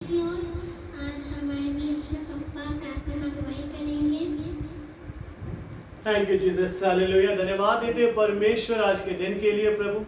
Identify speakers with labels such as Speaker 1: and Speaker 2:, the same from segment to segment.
Speaker 1: आज हमारे बीच में पप्पा प्रार्थना अगुवाई करेंगे।
Speaker 2: Thank you Jesus, hallelujah. धन्यवाद देते हैं परमेश्वर आज के दिन के लिए प्रभु,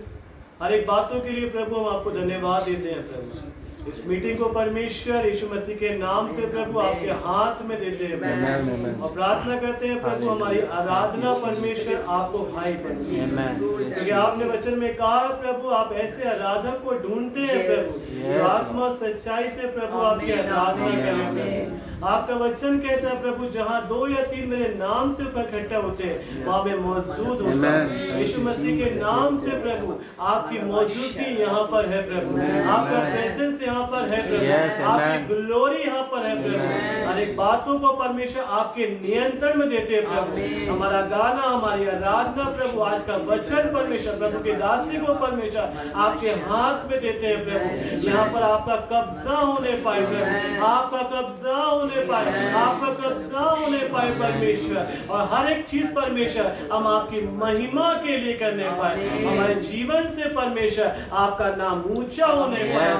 Speaker 2: हर एक बातों के लिए प्रभु हम आपको धन्यवाद देते हैं प्रभु। इस मीटिंग को परमेश्वर यीशु मसीह के नाम से प्रभु आपके हाथ में देते हैं प्रभु, और प्रार्थना करते हैं प्रभु हमारी आराधना परमेश्वर आपको भाई परमेश्वर, क्योंकि आपने वचन में कहा प्रभु आप ऐसे आराधक को ढूंढते हैं प्रभु जो आत्मा और सच्चाई से प्रभु आपकी आराधना करें प्रभु। आपका वचन कहता है प्रभु जहाँ 2 या 3 मेरे नाम से इकट्ठा होते हैं वहाँ मैं मौजूद होता हूँ। यीशु मसीह के नाम से प्रभु आपकी मौजूदगी यहाँ पर है प्रभु, आपका प्रेजेंस यहाँ पर है प्रभु, आपकी ग्लोरी यहाँ पर है प्रभु। हर एक बातों को परमेश्वर आपके नियंत्रण में देते हैं प्रभु। हमारा गाना, हमारी आराधना प्रभु, आज का वचन परमेश्वर प्रभु के दासी को परमेश्वर आपके हाथ में देते हैं प्रभु। यहाँ पर आपका कब्जा होने पाए प्रभु, आपका कब्जा होने पाए, आपका कब्जा होने पाए परमेश्वर, और हर एक चीज परमेश्वर हम आपकी महिमा के लिए करने पाए। हमारे जीवन से परमेश्वर आपका नाम ऊंचा होने पाए,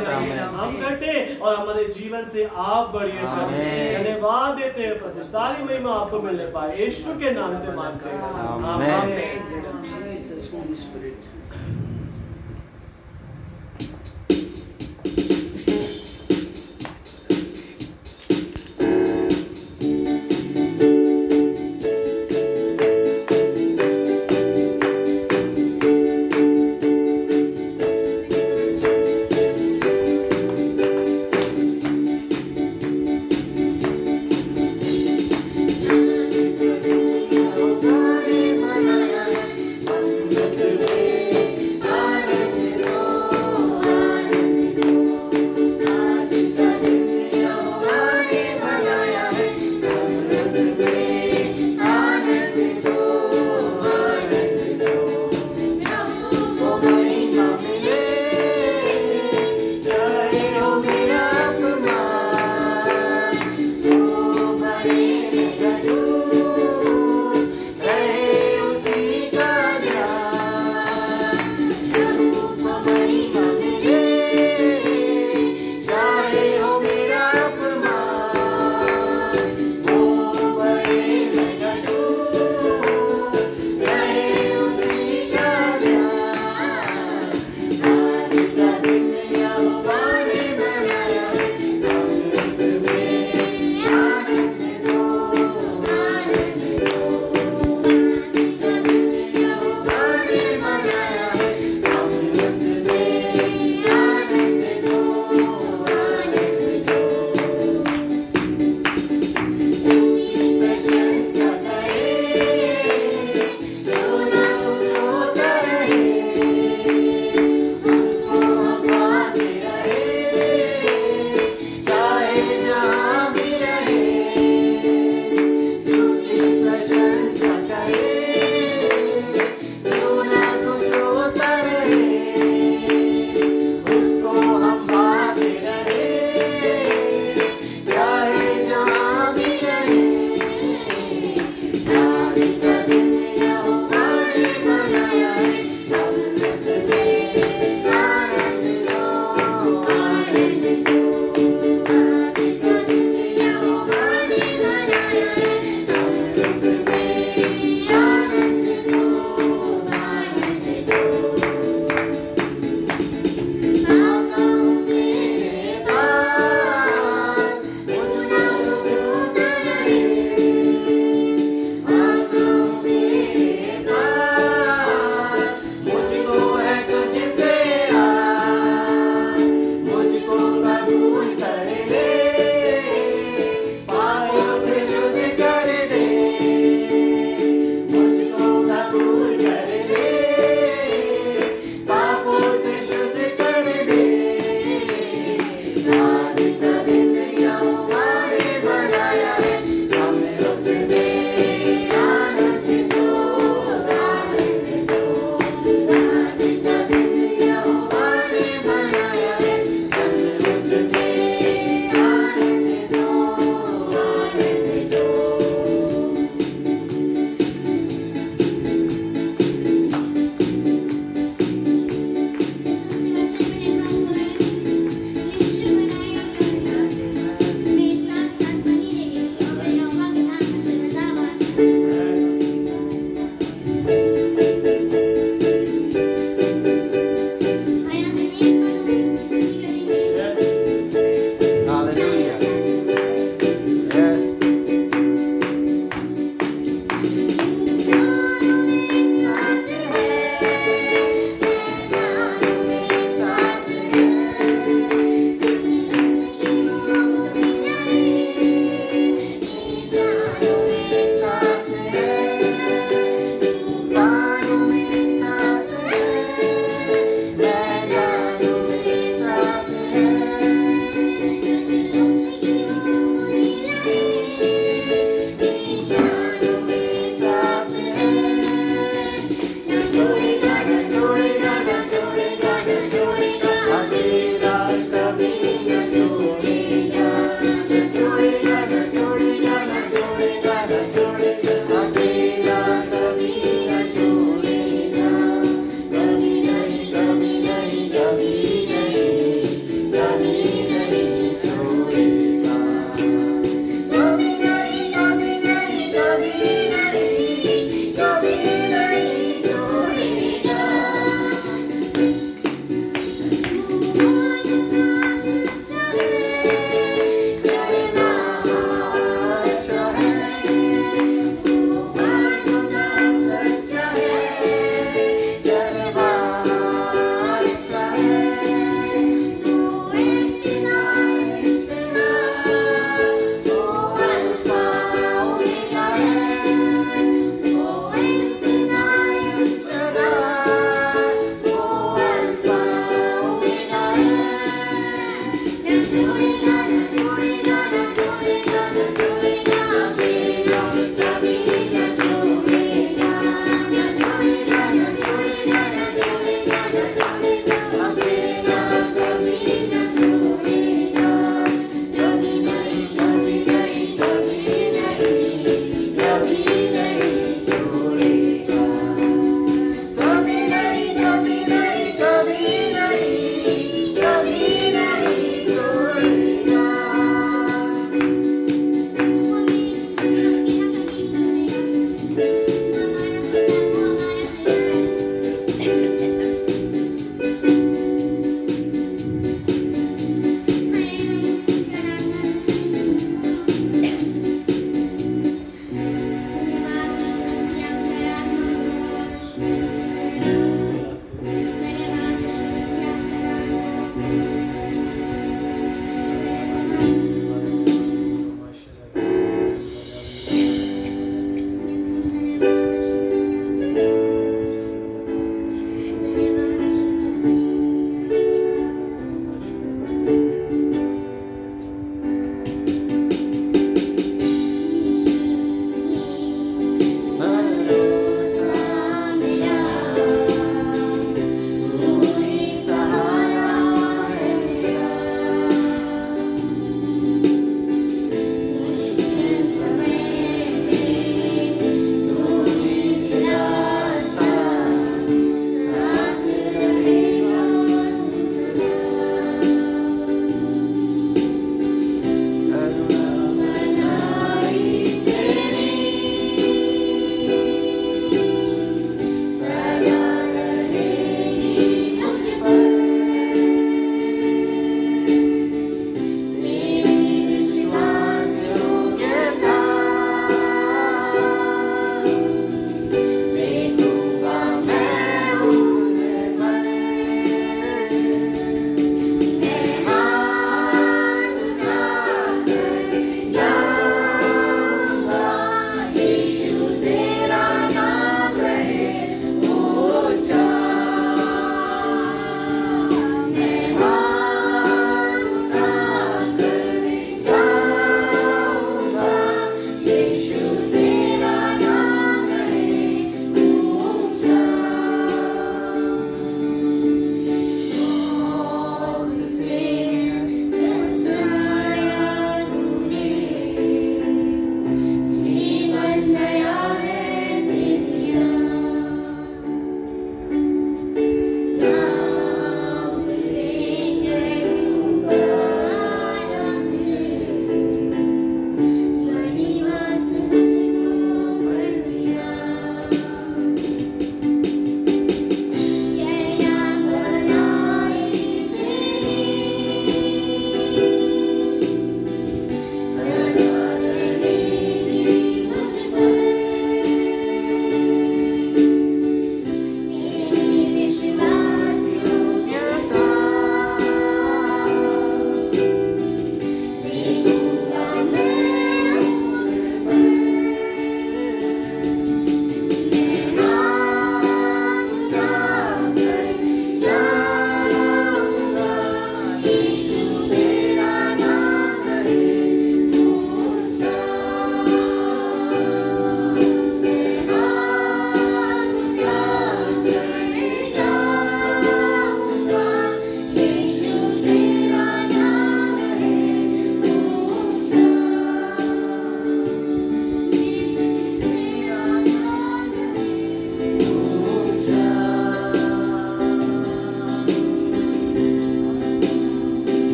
Speaker 2: हम घटे और हमारे जीवन से आप बढ़िए प्रभु। धन्यवाद देते हैं प्रभु, सारी महिमा आपको मिलने पाए, यीशु के नाम से मांगते हैं, आमीन।
Speaker 1: Yes,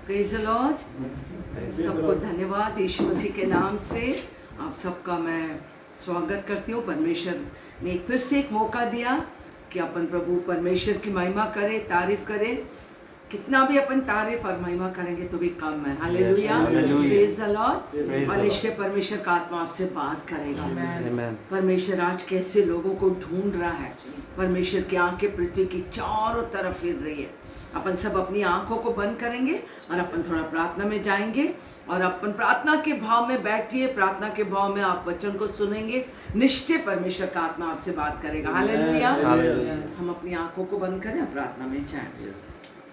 Speaker 3: praise the Lord. सबको धन्यवाद यीशु मसीह के नाम से आप सबका मैं स्वागत करती हूँ। परमेश्वर ने फिर से एक मौका दिया कि अपन प्रभु परमेश्वर की महिमा करें, तारीफ करें। कितना भी अपन तारीफ और महिमा करेंगे तो भी कम है। Hallelujah, praise the Lord. और इससे परमेश्वर का आत्मा आपसे बात करेगा। परमेश्वर आज कैसे लोगों को ढूंढ रहा है। परमेश्वर की आंखें पृथ्वी की चारों तरफ फिर रही है। अपन सब अपनी आंखों को बंद करेंगे और अपन थोड़ा प्रार्थना में जाएंगे और अपन प्रार्थना के भाव में बैठिए। प्रार्थना के भाव में आप वचन को सुनेंगे, निश्चय परमेश्वर का आत्मा आपसे बात करेगा। हालेलुया। हम अपनी आंखों को बंद करें और प्रार्थना में जाएं।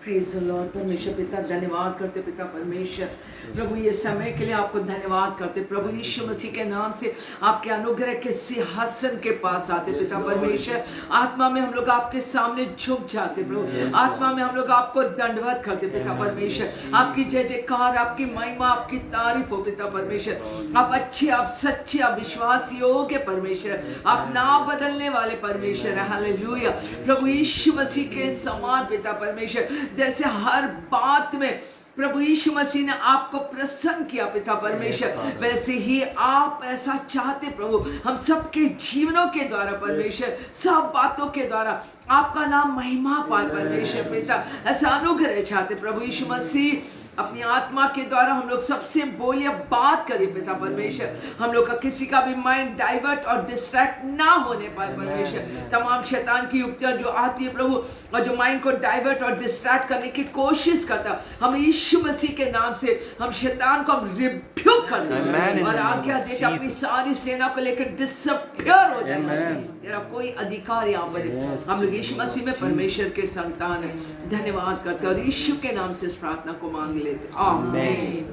Speaker 3: Praise the Lord. परमेश्वर पिता धन्यवाद करते पिता परमेश्वर प्रभु ये समय के लिए आपको धन्यवाद करते प्रभु यीशु मसीह के नाम से आपके अनुग्रह के सिंहासन के पास आते पिता परमेश्वर। आत्मा में हम लोग आपके सामने झुक जाते प्रभु। आत्मा में हम लोग आपको दंडवत करते पिता परमेश्वर। आपकी जय जयकार, आपकी महिमा, आपकी तारीफ हो पिता परमेश्वर। आप अच्छे, आप सच्चे, आप विश्वास योग्य परमेश्वर, आप ना बदलने वाले परमेश्वर। हालेलुया। प्रभु यीशु मसीह के समान पिता परमेश्वर, जैसे हर बात में प्रभु यीशु मसीह ने आपको प्रसन्न किया पिता परमेश्वर, वैसे ही आप ऐसा चाहते प्रभु हम सबके जीवनों के द्वारा परमेश्वर, सब बातों के द्वारा आपका नाम महिमा पाए परमेश्वर पिता। ऐसा अनुग्रह चाहते प्रभु यीशु मसीह। अपनी आत्मा के द्वारा हम लोग सबसे बोलिए, बात करिए पिता परमेश्वर। हम लोग का किसी का भी माइंड डाइवर्ट और डिस्ट्रैक्ट ना होने पाए परमेश्वर। तमाम शैतान की युक्तियां जो आती है प्रभु और जो माइंड को डाइवर्ट और डिस्ट्रैक्ट करने की कोशिश करता, हम यीशु मसीह के नाम से हम शैतान को हम रिब्यूक करते हैं और आज्ञा देते अपनी सारी सेना को लेकर डिसअपियर हो जाए। तेरा कोई अधिकार यहाँ पर है। हम लोग यीशु मसीह में परमेश्वर के संतान हैं। धन्यवाद करते और यीशु के नाम से इस प्रार्थना को मांग लेते। आमीन।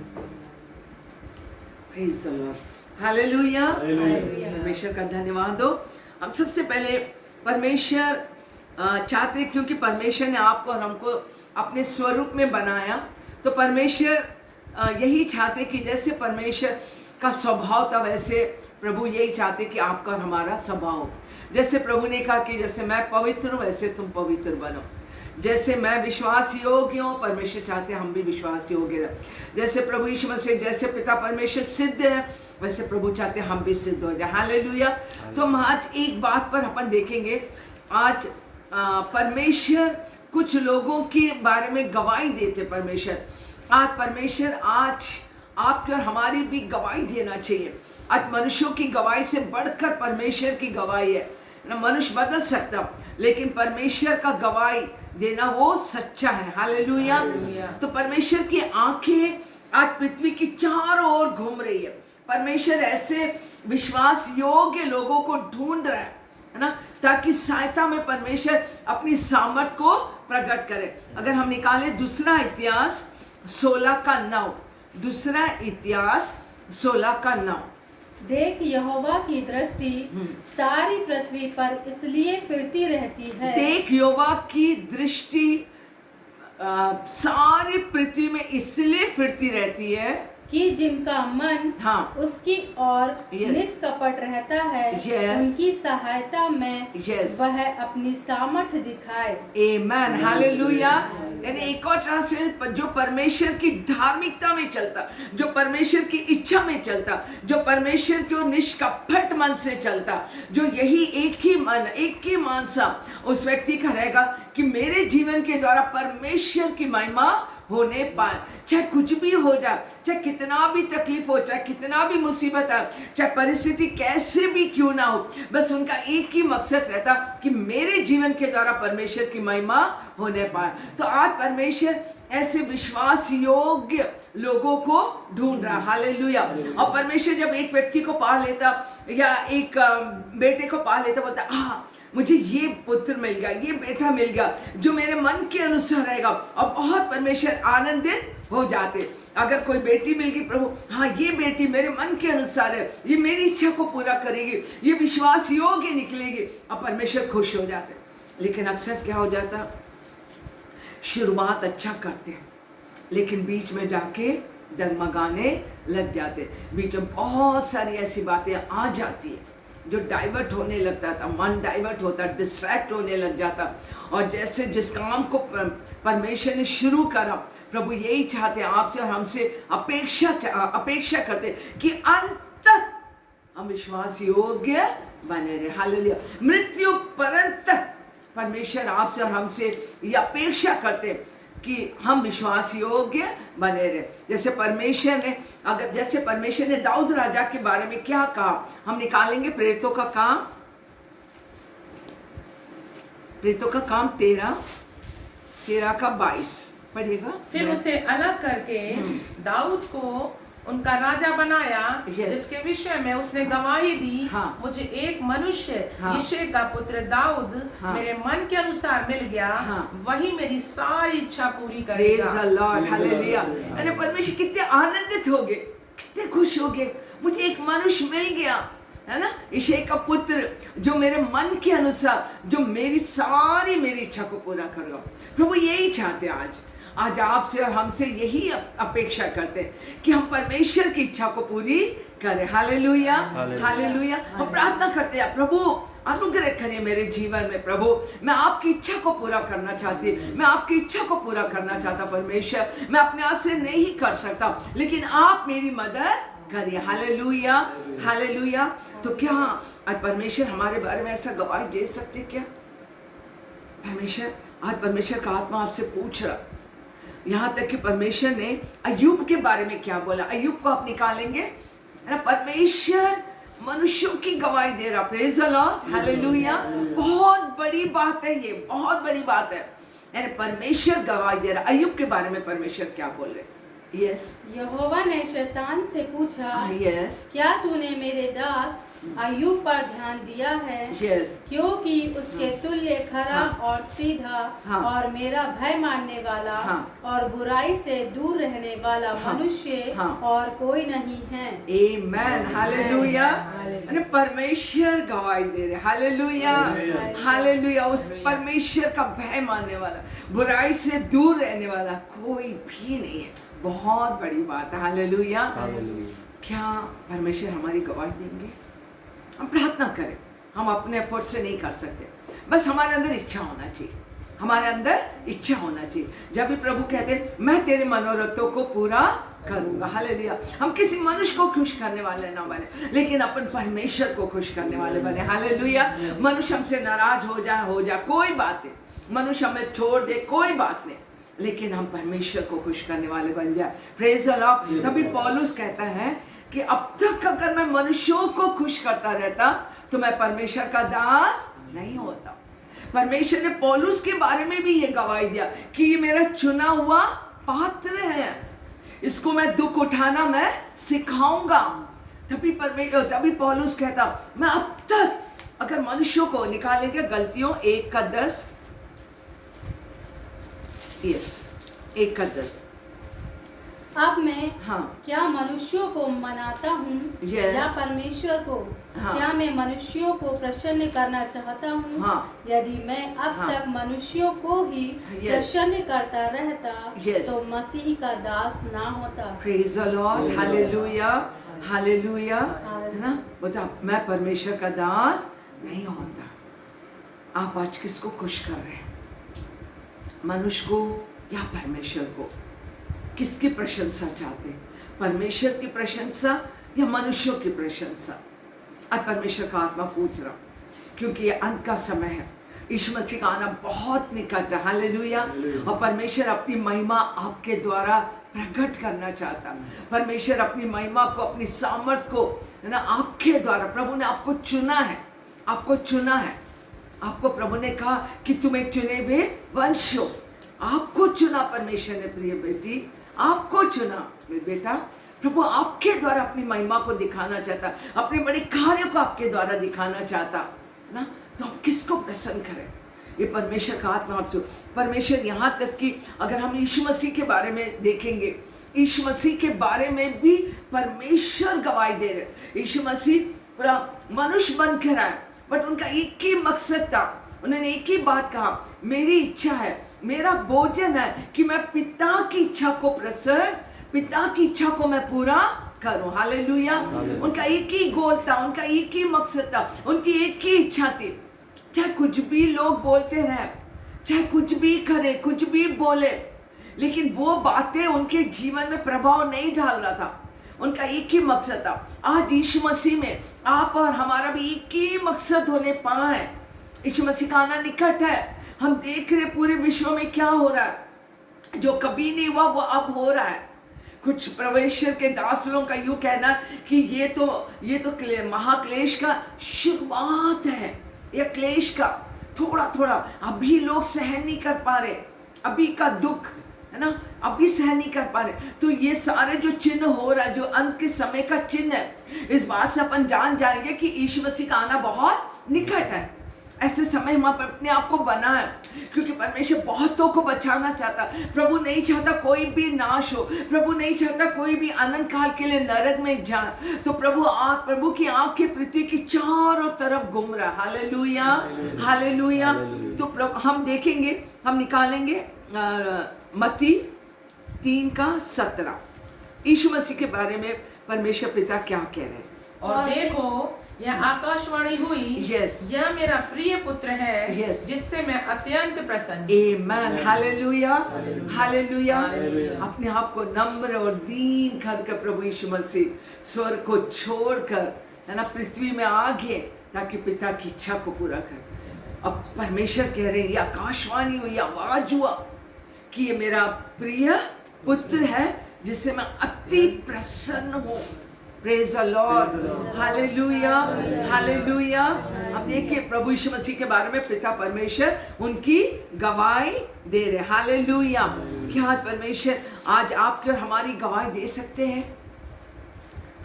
Speaker 3: Praise the lord. हालेलुया। परमेश्वर का धन्यवाद दो। हम सबसे पहले परमेश्वर चाहते, क्योंकि परमेश्वर ने आपको और हमको अपने स्वरूप में बनाया, तो परमेश्वर यही चाहते कि जैसे परमेश्वर का स्वभाव था वैसे प्रभु यही चाहते कि आपका और हमारा स्वभाव। जैसे प्रभु ने कहा कि जैसे मैं पवित्र हूँ वैसे तुम पवित्र बनो। जैसे मैं विश्वास योग्य हूँ, परमेश्वर चाहते हम भी विश्वास योग्य रहे। जैसे प्रभु यीशु मसीह, जैसे पिता परमेश्वर सिद्ध है, वैसे प्रभु चाहते हम भी सिद्ध हो जाए। हालेलुया। तो हम आज एक बात पर अपन देखेंगे। आज परमेश्वर कुछ लोगों के बारे में गवाही देते परमेश्वर। आज परमेश्वर आज आपकी और हमारी भी गवाही देना चाहिए। आज मनुष्यों की गवाही से बढ़कर परमेश्वर की गवाही है ना। मनुष्य बदल सकता, लेकिन परमेश्वर का गवाही देना वो सच्चा है। हालेलुया। तो परमेश्वर की आंखें आज पृथ्वी की चारों ओर घूम रही है। परमेश्वर ऐसे विश्वास योग्य लोगों को ढूंढ रहा है ना, ताकि सहायता में परमेश्वर अपनी सामर्थ को प्रकट करे। अगर हम निकाले दूसरा इतिहास 16:9, दूसरा इतिहास 16:9।
Speaker 4: देख यहोवा की दृष्टि सारी पृथ्वी पर इसलिए फिरती रहती है।
Speaker 3: देख यहोवा की दृष्टि सारी पृथ्वी में इसलिए फिरती रहती है
Speaker 4: कि जिनका मन उसकी ओर निष्कपट रहता है, उनकी सहायता में वह अपनी सामर्थ दिखाए।
Speaker 3: आमीन। हालेलुया। यानी एक और ट्रांसलेशन, जो परमेश्वर की धार्मिकता में चलता, जो परमेश्वर की इच्छा में चलता, जो परमेश्वर की ओर निष्कपट मन से चलता, जो यही एक ही मन, एक ही मानसा उस व्यक्ति का रहेगा कि मेरे जीवन के द्वारा परमेश्वर की महिमा होने पाए। चाहे कुछ भी हो जाए, चाहे कितना भी तकलीफ हो, चाहे कितना भी मुसीबत आए, चाहे परिस्थिति कैसे भी क्यों ना हो, बस उनका एक ही मकसद रहता कि मेरे जीवन के द्वारा परमेश्वर की महिमा होने पाए। तो आज परमेश्वर ऐसे विश्वास योग्य लोगों को ढूंढ रहा। हालेलुया। और परमेश्वर जब एक व्यक्ति को पा लेता या एक बेटे को पा लेता, बोलता मुझे ये पुत्र मिल गया, ये बेटा मिल गया जो मेरे मन के अनुसार रहेगा, और बहुत परमेश्वर आनंदित हो जाते। अगर कोई बेटी मिल गई, प्रभु ये बेटी मेरे मन के अनुसार है, ये मेरी इच्छा को पूरा करेगी, ये विश्वास योग्य निकलेगी, और परमेश्वर खुश हो जाते। लेकिन अक्सर क्या हो जाता, शुरुआत अच्छा करते हैं लेकिन बीच में जाके डगमगाने लग जाते। बीच में बहुत सारी ऐसी बातें आ जाती है जो डाइवर्ट होने लगता था, मन डाइवर्ट होता, डिस्ट्रैक्ट होने लग जाता। और जैसे जिस काम को परमेश्वर ने शुरू करा, प्रभु यही चाहते आपसे और हमसे अपेक्षा करते कि अंत तक हम विश्वास योग्य बने रहे। हालेलुया। मृत्यु पर्यंत परमेश्वर आपसे और हमसे ये अपेक्षा करते कि हम विश्वास योग्य बने रहे। जैसे परमेश्वर ने दाऊद राजा के बारे में क्या कहा, हम निकालेंगे प्रेरितों का काम 13 का 22 पढ़िएगा।
Speaker 5: फिर उसे अलग करके दाऊद को उनका राजा बनाया, जिसके विषय में उसने गवाही दी, मुझे एक मनुष्य यिशै का पुत्र दाऊद मेरे मन के अनुसार मिल गया, वही मेरी सारी इच्छा पूरी करेगा।
Speaker 3: Praise the Lord, hallelujah. यानी परमेश्वर कितने आनंदित हो गए, कितने खुश हो गए, मुझे एक मनुष्य मिल गया, है ना, यिशै का पुत्र जो मेरे मन के अनुसार, जो मेरी इच्छा को पूरा करेगा। प्रभु यही चाहते आज आपसे और हमसे यही अपेक्षा करते हैं कि हम परमेश्वर की इच्छा को पूरी करें। Hallelujah, hallelujah. हम प्रार्थना करते हैं, प्रभु अनुग्रह करिए मेरे जीवन में। प्रभु मैं आपकी इच्छा को पूरा करना चाहती, मैं आपकी इच्छा को पूरा करना चाहता परमेश्वर। मैं अपने आप से नहीं कर सकता, लेकिन आप मेरी मदद करिए। Hallelujah, hallelujah. तो क्या आज परमेश्वर हमारे बारे में ऐसा गवाही दे सकते क्या? परमेश्वर का आत्मा आपसे पूछ रहा, यहाँ तक कि परमेश्वर ने अय्यूब के बारे में क्या बोला। अय्यूब को आप निकालेंगे, परमेश्वर मनुष्यों की गवाही दे रहा। Praise the lord, hallelujah. बहुत बड़ी बात है ये, बहुत बड़ी बात है। यानी परमेश्वर गवाही दे रहा। अय्यूब के बारे में परमेश्वर क्या बोल रहे? यस।
Speaker 4: यहोवा ने शैतान से पूछा,
Speaker 3: यस,
Speaker 4: क्या तूने मेरे दास अय्यूब पर ध्यान दिया है?
Speaker 3: यस,
Speaker 4: क्योंकि उसके तुल्य खरा और सीधा और मेरा भय मानने वाला और बुराई से दूर रहने वाला मनुष्य और कोई नहीं है।
Speaker 3: आमेन, हालेलुया। परमेश्वर गवाही दे रहे। Hallelujah, hallelujah. उस परमेश्वर का भय मानने वाला, बुराई से दूर रहने वाला कोई भी नहीं है। बहुत बड़ी बात है। हालेलुया। क्या परमेश्वर हमारी गवाही देंगे? हम प्रार्थना करें। हम अपने एफर्ट से नहीं कर सकते, बस हमारे अंदर इच्छा होना चाहिए, हमारे अंदर इच्छा होना चाहिए। जब भी प्रभु कहते हैं मैं तेरे मनोरथों को पूरा करूंगा। हालेलुया। हम किसी मनुष्य को खुश करने वाले ना बने, लेकिन अपन परमेश्वर को खुश करने वाले बने। हालेलुया। मनुष्य हमसे नाराज हो जाए कोई बात नहीं, मनुष्य हमें छोड़ दे कोई बात नहीं, लेकिन हम परमेश्वर को खुश करने वाले बन जाए। Praise the Lord. तभी पौलुस कहता है कि अब तक अगर मैं मनुष्यों को खुश करता रहता तो मैं परमेश्वर का दास नहीं होता। परमेश्वर ने पौलुस के बारे में भी ये गवाही दिया कि ये मेरा चुना हुआ पात्र है, इसको मैं दुख उठाना मैं सिखाऊंगा। तभी पौलुस कहता मैं अब तक अगर मनुष्यों को निकालेंगे, गलतियों 1:10, यस 1:10।
Speaker 4: अब मैं क्या मनुष्यों को मनाता हूँ या परमेश्वर को? क्या मैं मनुष्यों को प्रसन्न करना चाहता हूँ? यदि मैं अब तक मनुष्यों को ही प्रसन्न करता रहता तो मसीह का दास ना होता।
Speaker 3: Praise the lord, hallelujah, hallelujah. है ना, बता मैं परमेश्वर का दास नहीं होता। आप आज किसको खुश कर रहे हैं? मनुष्य को या परमेश्वर को? किसकी प्रशंसा चाहते? परमेश्वर की प्रशंसा या मनुष्यों की प्रशंसा? आज परमेश्वर का आत्मा पूछ रहा, क्योंकि ये अंत का समय है, यीशु मसीह का आना बहुत निकट है। हालेलुया। और परमेश्वर अपनी महिमा आपके द्वारा प्रकट करना चाहता। परमेश्वर अपनी महिमा को, अपनी सामर्थ को, है ना, आपके द्वारा, प्रभु ने आपको चुना है, आपको चुना है। आपको प्रभु ने कहा कि तुम एक चुने हुए वंश हो। आपको चुना परमेश्वर ने, प्रिय बेटी, आपको चुना बेटा। प्रभु आपके द्वारा अपनी महिमा को दिखाना चाहता, अपने बड़े कार्यों को आपके द्वारा दिखाना चाहता, है ना। तो हम किसको प्रसन्न करें? ये परमेश्वर का आत्मा आपसे। परमेश्वर यहाँ तक कि अगर हम यीशु मसीह के बारे में देखेंगे, यीशु मसीह के बारे में भी परमेश्वर गवाही दे रहे। यीशु मसीह मनुष्य बन कर आए, बट उनका एक ही मकसद था, उन्होंने एक ही बात कहा, मेरी इच्छा है, मेरा भोजन है कि मैं पिता की इच्छा को मैं पूरा करो। हालेलुया। उनका एक ही गोल था, उनका एक ही मकसद था, उनकी एक ही इच्छा थी। चाहे कुछ भी लोग बोलते रहे, चाहे कुछ भी करे, कुछ भी बोले, लेकिन वो बातें उनके जीवन में प्रभाव नहीं डाल रहा था। उनका एक ही मकसद था। आज यीशु मसीह में आप और हमारा भी एक ही मकसद होने पाए। यीशु मसीह का आना निकट है। हम देख रहे पूरे विश्व में क्या हो रहा है, जो कभी नहीं हुआ वो अब हो रहा है। कुछ परमेश्वर के दास लोगों का यूं कहना कि ये तो महाक्लेश का शुरुआत है, या क्लेश का थोड़ा थोड़ा अभी लोग सहन नहीं कर पा रहे, अभी का दुख है ना, अभी सहन नहीं कर पा रहे। तो ये सारे जो चिन्ह हो रहा है, जो अंत के समय का चिन्ह है, इस बात से अपन जान जाएंगे कि यीशु मसीह का आना बहुत निकट है। ऐसे समय हम अपने आप को बना है, क्योंकि परमेश्वर बहुतों को बचाना चाहता। प्रभु नहीं चाहता कोई भी नाश हो, प्रभु नहीं चाहता कोई भी अनंत काल के लिए नरक में जाए। तो प्रभु की आंख की पृथ्वी की चारों तरफ घूम रहा। Hallelujah, hallelujah. तो हम देखेंगे, हम निकालेंगे मत्ती 3:17। यीशु मसीह के बारे में परमेश्वर पिता क्या कह रहे हैं।
Speaker 5: और देखो, यह आकाशवाणी हुई, यह मेरा प्रिय पुत्र है, जिससे मैं अत्यंत प्रसन्न हूं।
Speaker 3: आमेन, हालेलुया, हालेलुया। अपने आप को नम्र और दीन करके प्रभु यीशु मसीह स्वर्ग को छोड़कर है ना पृथ्वी में आ गए, ताकि पिता की इच्छा को पूरा कर। अब परमेश्वर कह रहे हैं, ये आकाशवाणी हुई, आवाज हुआ कि ये मेरा प्रिय पुत्र है, जिससे मैं अति प्रसन्न हूँ। Praise the lord, hallelujah, hallelujah. अब देखिए प्रभु यीशु मसीह के बारे में पिता परमेश्वर उनकी गवाही दे रहे। हालेलुया। क्या परमेश्वर आज आपकी और हमारी गवाही दे सकते हैं।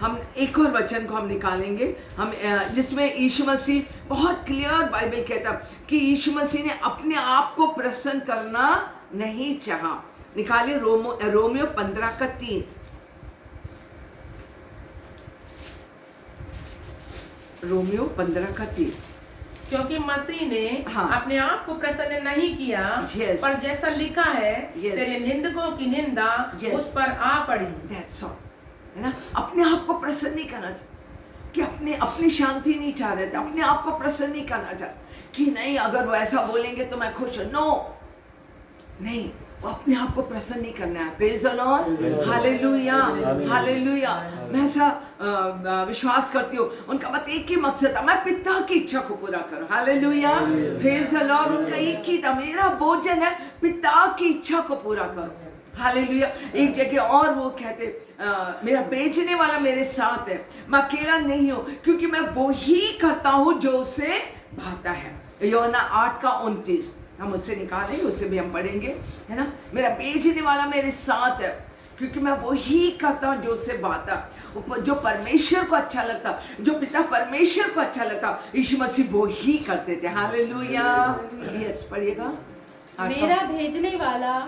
Speaker 3: हम एक और वचन को हम निकालेंगे, हम जिसमें यीशु मसीह बहुत क्लियर बाइबल कहता कि यीशु मसीह ने अपने आप को प्रसन्न करना नहीं चाहा। निकालिए रोमियो 15:3। रोमियो 15:3।
Speaker 5: क्योंकि मसीह ने अपने आप को प्रसन्न नहीं किया, पर जैसा लिखा है, तेरे निंदकों की निंदा उस पर आ पड़ी।
Speaker 3: That's all, है ना। अपने आप को प्रसन्न नहीं करना कि अपनी शांति नहीं चाह रहे थे, अपने आप को प्रसन्न नहीं करना चाह कि नहीं अगर वो ऐसा बोलेंगे तो मैं खुश हूं। नो, नहीं, वो अपने आप को प्रसन्न नहीं करना है। Praise the lord, hallelujah, hallelujah. मैं ऐसा विश्वास करती हूँ, उनका बस एक ही मकसद था, मैं पिता की इच्छा को पूरा करूं। Hallelujah, praise the Lord. उनका एक ही था, मेरा भोजन है पिता की इच्छा को पूरा करो। हालेलुया। एक जगह और वो कहते मेरा भेजने वाला मेरे साथ है, मैं अकेला नहीं हूँ, क्योंकि मैं वो ही करता हूँ जो उसे भाता है। यूहन्ना 8:29 हम उससे निकालेंगे, उससे भी हम पढ़ेंगे, है ना। मेरा भेजने वाला मेरे साथ है, क्योंकि मैं वो ही करता हूँ जो उससे भाता, जो परमेश्वर को अच्छा लगता, जो पिता परमेश्वर को अच्छा लगता, यीशु मसीह वो ही करते थे। हालेलुया। यस, पढ़िएगा।
Speaker 4: मेरा भेजने वाला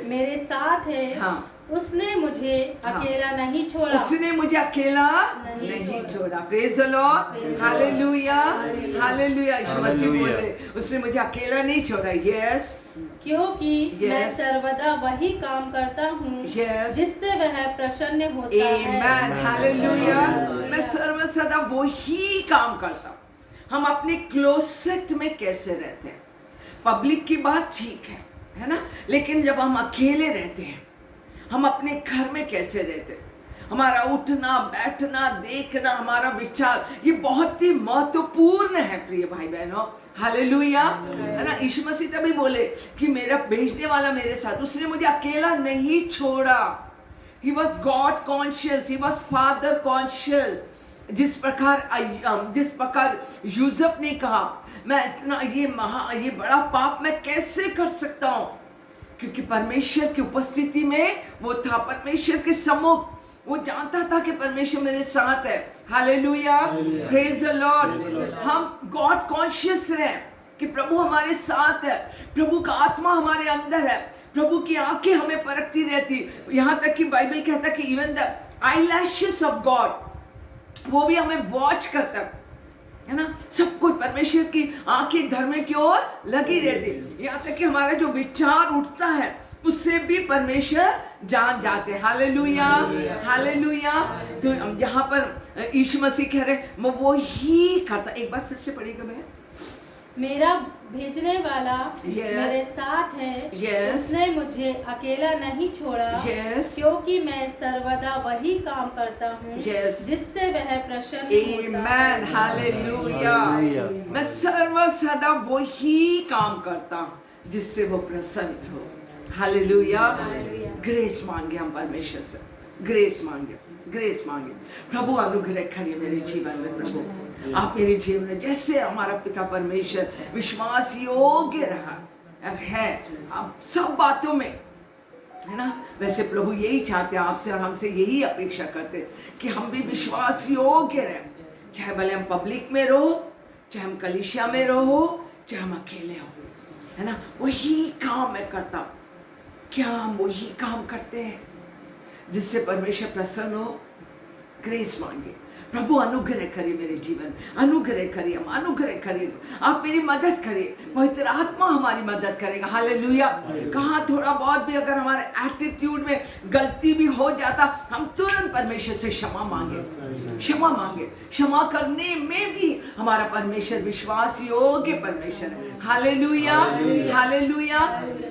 Speaker 4: मेरे साथ है, उसने मुझे अकेला नहीं छोड़ा,
Speaker 3: उसने मुझे अकेला नहीं छोड़ा। Praise the lord, hallelujah, hallelujah. Yeshu Masih बोले उसने मुझे अकेला नहीं छोड़ा। यस,
Speaker 4: क्योंकि मैं सर्वदा वही काम करता हूँ जिससे वह प्रसन्न होता है।
Speaker 3: आमेन, हालेलुया। मैं सर्वदा वही काम करता। हम अपने क्लोसेट में कैसे रहते हैं, पब्लिक की बात ठीक है ना, लेकिन जब हम अकेले रहते हैं, हम अपने घर में कैसे रहते हैं, हमारा उठना बैठना देखना, हमारा विचार, ये बहुत ही महत्वपूर्ण है प्रिय भाई बहनों। हालेलुया, है ना। यीशु मसीह तभी बोले कि मेरा भेजने वाला मेरे साथ, उसने मुझे अकेला नहीं छोड़ा। He was God conscious, he was Father conscious। जिस प्रकार यूसुफ ने कहा मैं इतना ये बड़ा पाप मैं कैसे कर सकता हूँ, क्योंकि परमेश्वर की उपस्थिति में वो था, परमेश्वर के सम्मुख वो जानता था कि परमेश्वर मेरे साथ है। Hallelujah, praise the Lord. हम गॉड कॉन्शियस रहे कि प्रभु हमारे साथ है, प्रभु का आत्मा हमारे अंदर है, प्रभु की आंखें हमें परखती रहती। यहाँ तक कि बाइबल कहता कि even the eyelashes of God, वो भी हमें वॉच करता है ना। सब कुछ परमेश्वर की आंखें धर्म की ओर लगी रहती। यहाँ तक कि हमारा जो विचार उठता है उससे भी परमेश्वर जान जाते हैं। Hallelujah, hallelujah. तो यहाँ पर यीशु मसीह कह रहे मैं वो ही करता। एक बार फिर से पढ़िएगा मैं।
Speaker 4: मेरा भेजने वाला मेरे साथ है, उसने मुझे अकेला नहीं छोड़ा, क्योंकि मैं सर्वदा वही काम करता हूँ जिससे वह प्रसन्न होता है।
Speaker 3: हालेलुया। मैं सर्वदा वही काम करता हूँ जिससे वो प्रसन्न हो। हालेलुया। ग्रेस मांगे हम परमेश्वर से, ग्रेस मांगे, ग्रेस मांगे। प्रभु अनुग्रह करिए मेरे जीवन में। प्रभु आप मेरे जीवन में जैसे हमारा पिता परमेश्वर विश्वास योग्य रहा है आप सब बातों में, है ना, वैसे प्रभु यही चाहते हैं आपसे और हमसे यही अपेक्षा करते हैं कि हम भी विश्वास योग्य रहें, चाहे भले हम पब्लिक में रहो, चाहे हम कलीसिया में रहो, चाहे हम अकेले हो, है ना। वही काम मैं करता हूँ। क्या हम वही काम करते हैं जिससे परमेश्वर प्रसन्न हो? ग्रेस मांगे। प्रभु अनुग्रह करिए मेरे जीवन, अनुग्रह करिए, हम अनुग्रह करिए, आप मेरी मदद करिए, पवित्र आत्मा हमारी मदद करेगा। हालेलुया। कहाँ थोड़ा बहुत भी अगर हमारे एटीट्यूड में गलती भी हो जाता, हम तुरंत परमेश्वर से क्षमा मांगे, क्षमा मांगे। क्षमा करने में भी हमारा परमेश्वर विश्वास योग्य परमेश्वर है। Hallelujah, hallelujah.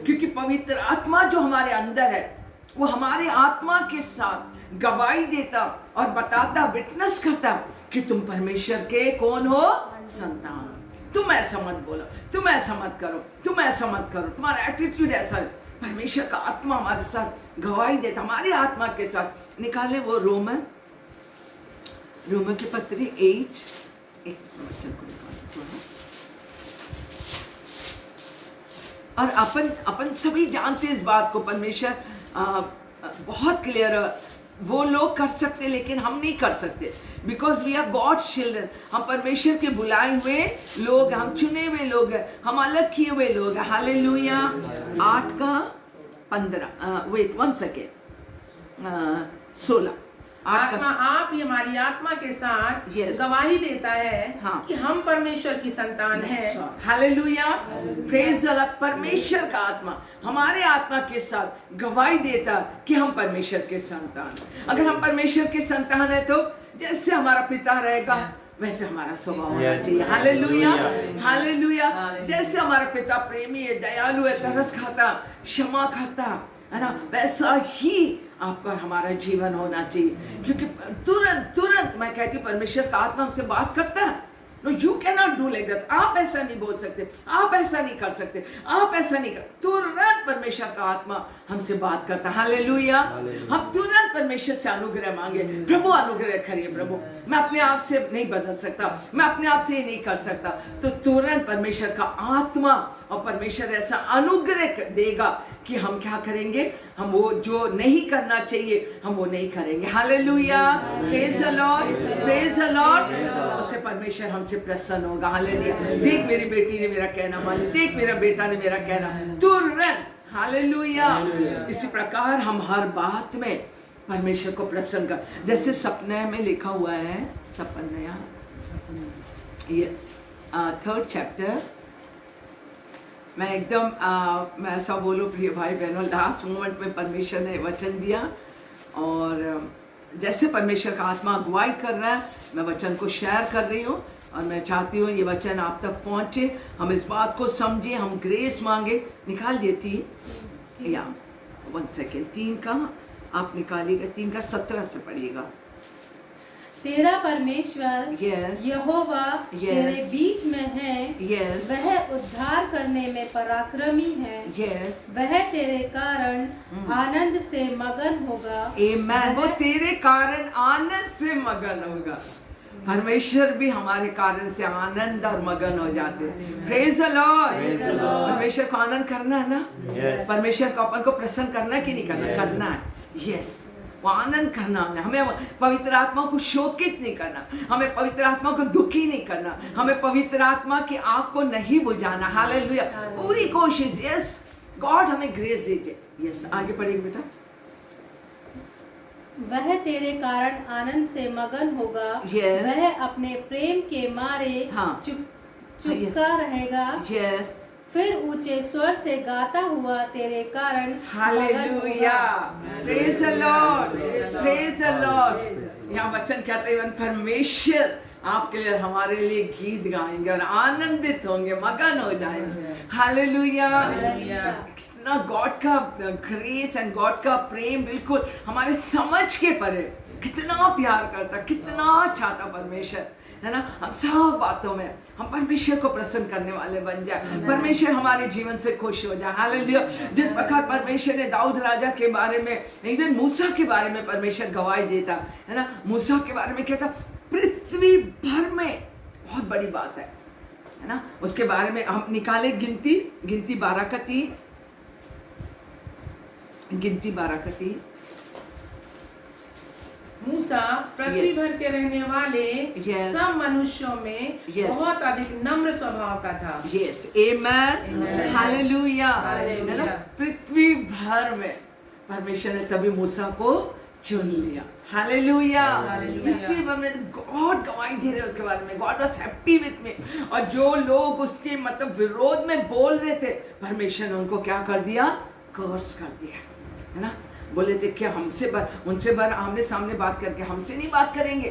Speaker 3: क्योंकि पवित्र आत्मा जो हमारे अंदर है वो हमारे आत्मा के साथ गवाही देता और बताता, विटनेस करता कि तुम परमेश्वर के कौन हो? संतान। तुम ऐसा मत बोलो, तुम ऐसा मत करो, तुम ऐसा मत करो, तुम्हारा एटीट्यूड ऐसा है। परमेश्वर का आत्मा हमारे साथ गवाही देता, हमारे आत्मा के साथ। निकाले वो रोमन की पत्री 8 एक वचन को और अपन सभी जानते इस बात को। परमेश्वर बहुत क्लियर है। वो लोग कर सकते लेकिन हम नहीं कर सकते, because we are God's children. हम परमेश्वर के बुलाए हुए लोग, हम चुने हुए लोग हैं, हम अलग किए हुए लोग हैं। हालेलुया। 8:15 वेट 1 सेकेंड 16
Speaker 5: आत्मा आप हमारी आत्मा के साथ गवाही देता है कि हम परमेश्वर की संतान हैं।
Speaker 3: हालेलुया। Praise the Lord. परमेश्वर का आत्मा हमारे आत्मा के साथ गवाही देता कि हम परमेश्वर के संतान। अगर हम परमेश्वर के संतान है तो जैसे हमारा पिता रहेगा वैसे हमारा स्वभाव होना चाहिए। Hallelujah, hallelujah. जैसे हमारा पिता प्रेमी है, दयालु है, तरस खाता, क्षमा करता है ना, वैसा ही आपका हमारा जीवन होना चाहिए। क्योंकि तुरंत मैं कहती हूँ परमेश्वर का आत्मा हमसे बात करता है। No, you can not do like that. आप ऐसा नहीं बोल सकते, आप ऐसा नहीं कर सकते, आप ऐसा नहीं कर। तुरंत परमेश्वर का आत्मा हमसे बात करता है। हालेलुया। हम तुरंत परमेश्वर से अनुग्रह मांगे। प्रभु अनुग्रह करिए प्रभु, मैं अपने आप से नहीं बदल सकता, मैं अपने आप से ये नहीं कर सकता। तो तुरंत परमेश्वर का आत्मा और परमेश्वर ऐसा अनुग्रह देगा कि हम क्या करेंगे, हम वो जो नहीं करना चाहिए हम वो नहीं करेंगे। Hallelujah. Praise the Lord, praise the Lord. उससे परमेश्वर हमसे प्रसन्न होगा। हालेलुया। देख मेरी बेटी ने मेरा कहना माना, देख मेरा बेटा ने मेरा कहना, तुरंत। हालेलुया। इसी प्रकार हम हर बात में परमेश्वर को प्रसन्न कर, जैसे सपने में लिखा हुआ है, सपना, यस 3rd चैप्टर। मैं एकदम मैं ऐसा बोलूँ प्रिय भाई बहनों, लास्ट मोमेंट में परमेश्वर ने वचन दिया और जैसे परमेश्वर का आत्मा अगुवाई कर रहा है मैं वचन को शेयर कर रही हूँ और मैं चाहती हूँ ये वचन आप तक पहुँचे, हम इस बात को समझें, हम ग्रेस मांगे। निकाल देती या 1 सेकेंड 3 का आप निकालिएगा, 3 का 17 से पढ़िएगा।
Speaker 4: तेरा परमेश्वर यहोवा तेरे बीच में है, वह उद्धार करने में पराक्रमी है, वह तेरे कारण आनंद से मगन होगा।
Speaker 3: आमेन। वो तेरे कारण आनंद से मगन होगा। परमेश्वर भी हमारे कारण से आनंद और मगन हो जाते हैं। Praise the Lord. परमेश्वर को आनंद करना है ना, परमेश्वर को अपन को प्रसन्न करना कि नहीं करना? करना है। यस, वो आनंद करना है। हमें पवित्र आत्मा को शोकित नहीं करना, हमें पवित्र आत्मा को दुखी नहीं करना, हमें पवित्र आत्मा की आग को नहीं बुझाना। हालेलुया। पूरी कोशिश। यस, गॉड हमें ग्रेस दीजिए। यस, आगे पढ़िए बेटा।
Speaker 4: वह तेरे कारण आनंद से मगन होगा, वह अपने प्रेम के मारे चुपका रहेगा। फिर ऊंचे स्वर से गाता हुआ तेरे कारण
Speaker 3: hallelujah, praise the Lord, praise the Lord. यहाँ वचन कहते हैं परमेश्वर आपके लिए हमारे लिए गीत गाएंगे और आनंदित होंगे, मगन हो जाएंगे। हालेलुया, कितना गॉड का ग्रेस एंड गॉड का प्रेम बिल्कुल हमारे समझ के परे, कितना प्यार करता, कितना चाहता परमेश्वर, है ना। हम सब बातों में हम परमेश्वर को प्रसन्न करने वाले बन जाए, परमेश्वर हमारे जीवन से खुश हो जाए। हालेलुया। जिस प्रकार परमेश्वर ने दाऊद राजा के बारे में, इवन मूसा के बारे में परमेश्वर गवाही देता, है ना। मूसा के बारे में कहता पृथ्वी भर में, बहुत बड़ी बात है ना। उसके बारे में हम निकाले गिनती 12 का 3, गिनती 12 का 3।
Speaker 5: मूसा पृथ्वी भर के रहने वाले सब मनुष्यों में बहुत अधिक नम्र स्वभाव का था।
Speaker 3: यस, आमेन, हालेलुया, है ना। पृथ्वी भर में परमेश्वर ने तभी मूसा को चुन लिया। हालेलुया, पृथ्वी भर में गॉड गवाही दे रहे उसके बारे में, God was happy with me. और जो लोग उसके मतलब विरोध में बोल रहे थे, परमेश्वर ने उनको क्या कर दिया, कर्स कर दिया, है ना। बोले थे क्या उनसे आमने सामने बात करके हमसे नहीं बात करेंगे,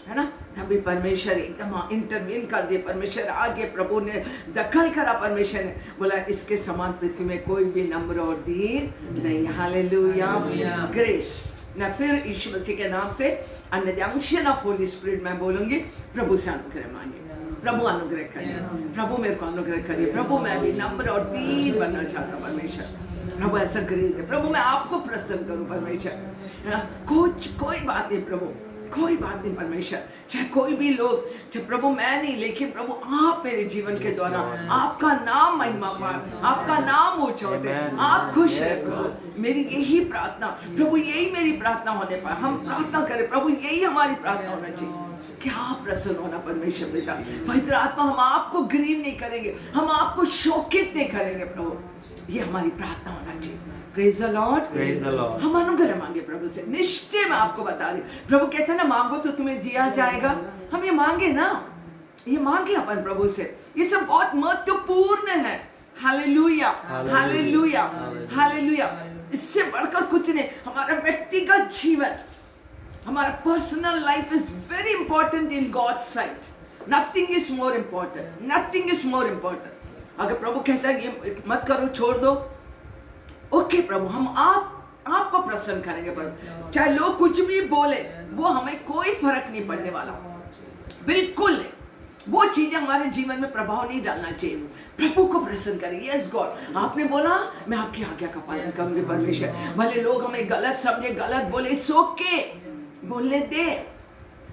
Speaker 3: है ना। तभी परमेश्वर एकदम इंटरवीन कर दिए, परमेश्वर आगे, प्रभु ने दखल करा, परमेश्वर ने बोला इसके समान पृथ्वी में कोई भी नम्र और दीन नहीं। हालेलुया, ग्रेस ना। फिर यीशु मसीह के नाम से अनंशन ऑफ होली स्पिरिट मैं बोलूंगी, प्रभु से अनुग्रह मांगिए, प्रभु अनुग्रह करिए, प्रभु मेरे को अनुग्रह करिए, प्रभु मैं भी नम्र और दीन बनना चाहता हूँ परमेश्वर, प्रभु ऐसा ग्रेस है, प्रभु मैं आपको प्रसन्न करूं परमेश्वर, है ना। कोई बात नहीं प्रभु, कोई बात नहीं परमेश्वर, चाहे कोई भी लोग, चाहे प्रभु मैं नहीं, लेकिन प्रभु आप मेरे जीवन के द्वारा आपका नाम महिमा पाए, आपका नाम ऊंचा उठे, आप खुश है प्रभु। मेरी यही प्रार्थना प्रभु, यही मेरी प्रार्थना होने पाए, हम प्रार्थना करें प्रभु, यही हमारी प्रार्थना होना चाहिए कि आप प्रसन्न होना परमेश्वर पिता। पवित्र आत्मा, हम आपको ग्रीव नहीं करेंगे, हम आपको शोकित नहीं करेंगे प्रभु, ये हमारी प्रार्थना होना चाहिए। Praise the Lord, praise the Lord. हम अनुग्रह मांगे प्रभु से, निश्चय मैं आपको बता रही, प्रभु कहते हैं ना मांगो तो तुम्हें दिया जाएगा। हम ये मांगे ना, ये मांगे अपन प्रभु से, ये सब बहुत महत्वपूर्ण है। Hallelujah, hallelujah, hallelujah. इससे बढ़कर कुछ नहीं। हमारा व्यक्तिगत जीवन, हमारा personal life is very important in God's sight. Nothing is more important, nothing is more important. अगर प्रभु कहता है ये मत करो, छोड़ दो, ओके प्रभु, हम आपको प्रसन्न करेंगे प्रभु। चाहे लोग कुछ भी बोले, वो हमें कोई फर्क नहीं पड़ने वाला, बिल्कुल वो चीजें हमारे जीवन में प्रभाव नहीं डालना चाहिए। प्रभु को प्रसन्न करें। यस गॉड, आपने बोला मैं आपकी आज्ञा का पालन करूंगी परमेश्वर। भले लोग हमें गलत समझे, गलत बोले, इट्स ओके, बोलने दे,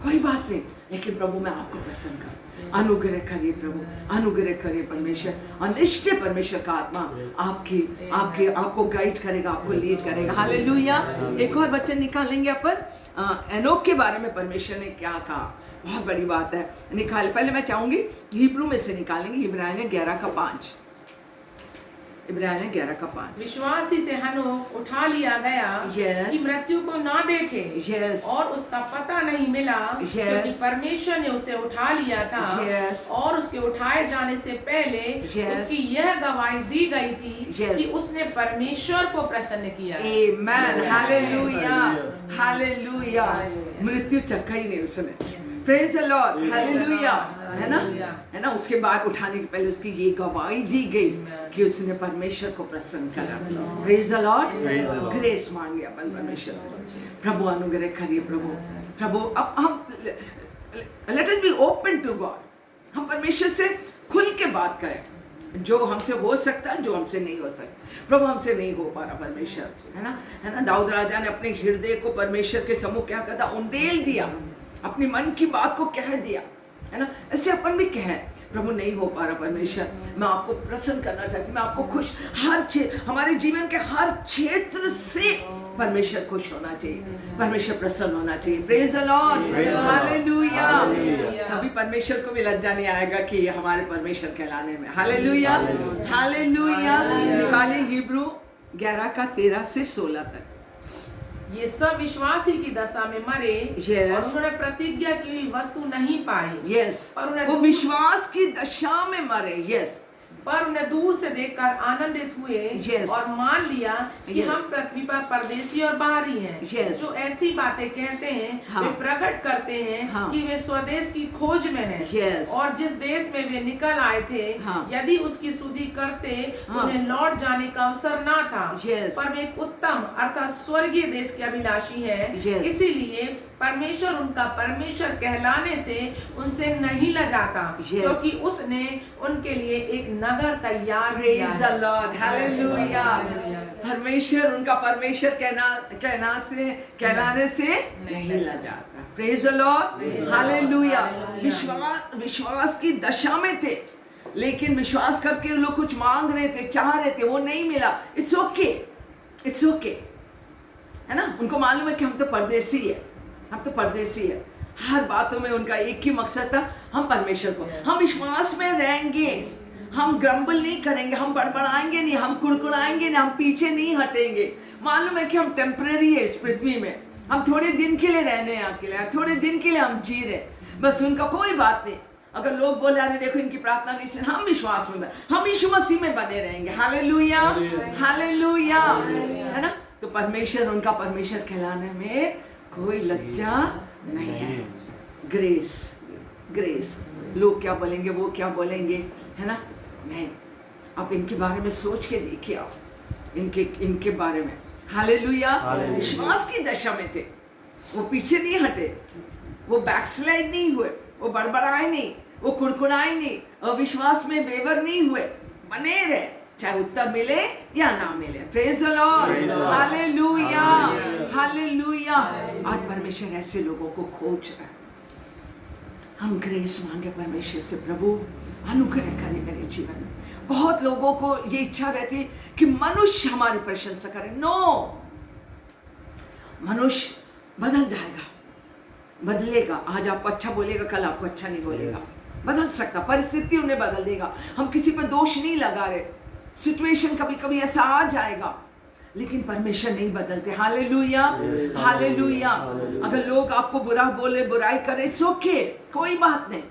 Speaker 3: कोई बात नहीं, लेकिन प्रभु मैं आपको प्रसन्न करूं। अनुग्रह करिए प्रभु, अनुग्रह करिए परमेश्वर, और निश्चय परमेश्वर का आत्मा आपको गाइड करेगा, आपको लीड करेगा। हालेलुया। एक और वचन निकालेंगे अपन, एनोक के बारे में परमेश्वर ने क्या कहा, बहुत बड़ी बात है। पहले मैं चाहूंगी हिब्रू में से निकालेंगे, इब्रानियों 11 का 5। इब्रानियों 11 का 5।
Speaker 5: विश्वासी से हनोक उठा लिया गया कि मृत्यु को ना देखे, और उसका पता नहीं मिला क्योंकि परमेश्वर ने उसे उठा लिया था, और उसके उठाए जाने से पहले उसकी यह गवाही दी गई थी कि उसने परमेश्वर को प्रसन्न किया।
Speaker 3: आमेन, हालेलुया, हालेलुया। मृत्यु चखा ही नहीं उसने। प्रेज द लॉर्ड, हालेलुया, है ना। उसके बाद उठाने के पहले उसकी ये गवाही दी गई कि उसने परमेश्वर को प्रसन्न करा। प्रेज द लॉर्ड, ग्रेस मांगे अपन परमेश्वर से। प्रभु अनुग्रह करिए प्रभु। अब हम let us be open to God. हम परमेश्वर से खुल के बात करें, जो हमसे हो सकता है, जो हमसे नहीं हो सकता। प्रभु हमसे नहीं हो पा रहा परमेश्वर, है ना। दाऊद राजा ने अपने हृदय को परमेश्वर के सम्मुख क्या कहता, उंडेल दिया, अपनी मन की बात को कह दिया, है ना। ऐसे अपन भी कहे, प्रभु नहीं हो पा रहा परमेश्वर, मैं आपको प्रसन्न करना चाहती, मैं आपको खुश, हमारे जीवन के हर क्षेत्र से परमेश्वर खुश होना चाहिए, परमेश्वर प्रसन्न होना चाहिए। Praise the lord, hallelujah. तभी परमेश्वर को भी लज्जा नहीं आएगा कि ये हमारे परमेश्वर कहलाने में। Hallelujah, hallelujah. निकालिए हिब्रू 11 का 13 से 16 तक।
Speaker 5: ये सब विश्वासी की दशा में मरे, और उन्होंने प्रतिज्ञा की वस्तु नहीं पाई।
Speaker 3: वो विश्वास की दशा में मरे।
Speaker 5: पर उन्हें दूर से देखकर आनंदित हुए और मान लिया कि हम पृथ्वी पर परदेशी और बाहरी हैं। जो ऐसी बातें कहते हैं वे प्रकट करते हैं कि वे स्वदेश की खोज में हैं और जिस देश में वे निकल आए थे यदि उसकी सुधि करते तो उन्हें लौट जाने का अवसर ना था। पर वे एक उत्तम अर्थात स्वर्गीय देश के अभिलाषी है। इसीलिए परमेश्वर उनका परमेश्वर कहलाने से उनसे नहीं लजाता, क्योंकि उसने उनके लिए एक नगर तैयार किया है।
Speaker 3: परमेश्वर उनका परमेश्वर कहलाने से नहीं लजाता। Praise the lord, hallelujah. विश्वास की दशा में थे, लेकिन विश्वास करके लोग कुछ मांग रहे थे, चाह रहे थे, वो नहीं मिला। इट्स ओके, इट्स ओके, है ना। उनको मालूम है कि हम तो परदेसी है, हम तो परदेसी है। हर बातों में उनका एक ही मकसद था, हम परमेश्वर को, हम विश्वास में रहेंगे, हम ग्रम्बल नहीं करेंगे, हम बड़बड़ाएंगे नहीं, हम कुड़कुड़ाएंगे नहीं, हम पीछे नहीं हटेंगे। मालूम है कि हम टेम्परेरी है इस पृथ्वी में, हम थोड़े दिन के लिए रहने हैं अकेले, थोड़े दिन के लिए हम जी रहे, बस उनका कोई बात नहीं। अगर लोग बोले अरे देखो इनकी प्रार्थना नहीं सुनी, हम विश्वास में बने, हम यीशु मसीह में बने रहेंगे। हालेलुया, हालेलुया, है ना। तो परमेश्वर उनका परमेश्वर कहलाने में कोई लज्जा नहीं है। Grace, grace. लोग क्या बोलेंगे, वो क्या बोलेंगे, है ना, नहीं। आप इनके बारे में सोच के देखिए, आप इनके बारे में। हालेलुया। विश्वास की दशा में थे, वो पीछे नहीं हटे, वो बैकस्लाइड नहीं हुए, वो बड़बड़ाए नहीं, वो कुड़कुड़ाए नहीं, और विश्वास में बेवर नहीं हुए, बने रहे, चाहे उत्तर मिले या ना मिले। Praise the lord, hallelujah, hallelujah. आज परमेश्वर ऐसे लोगों को खोज रहा है। हम ग्रेस मांगे परमेश्वर से, प्रभु अनुग्रह करें मेरे जीवन में। बहुत लोगों को ये इच्छा रहती है कि मनुष्य हमारी प्रशंसा करे। नो, मनुष्य बदल जाएगा, बदलेगा। आज आपको अच्छा बोलेगा, कल आपको अच्छा नहीं बोलेगा, बदल सकता, परिस्थिति उन्हें बदल देगा। हम किसी पर दोष नहीं लगा रहे, सिचुएशन कभी कभी ऐसा आ जाएगा, लेकिन परमेश्वर नहीं बदलते। Hallelujah, hallelujah. अगर लोग आपको बुरा बोले, बुराई करे, इट्स ओके, कोई बात नहीं,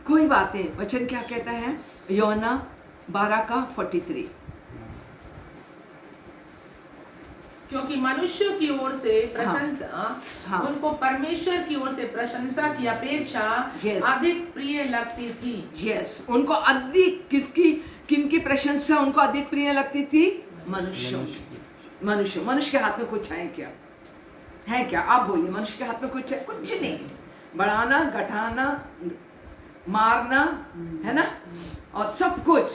Speaker 3: कोई बात नहीं। वचन क्या कहता है? योना 12:43।
Speaker 5: क्योंकि मनुष्य की ओर से प्रशंसा उनको परमेश्वर की ओर से प्रशंसा की अपेक्षा अधिक प्रिय लगती थी।
Speaker 3: यस, उनको अधिक किनकी प्रशंसा उनको अधिक प्रिय लगती थी? मनुष्य। मनुष्य के हाथ में कुछ है क्या? है क्या? आप बोलिए, मनुष्य के हाथ में कुछ है? कुछ नहीं। बढ़ाना, घटाना, मारना, है ना, और सब कुछ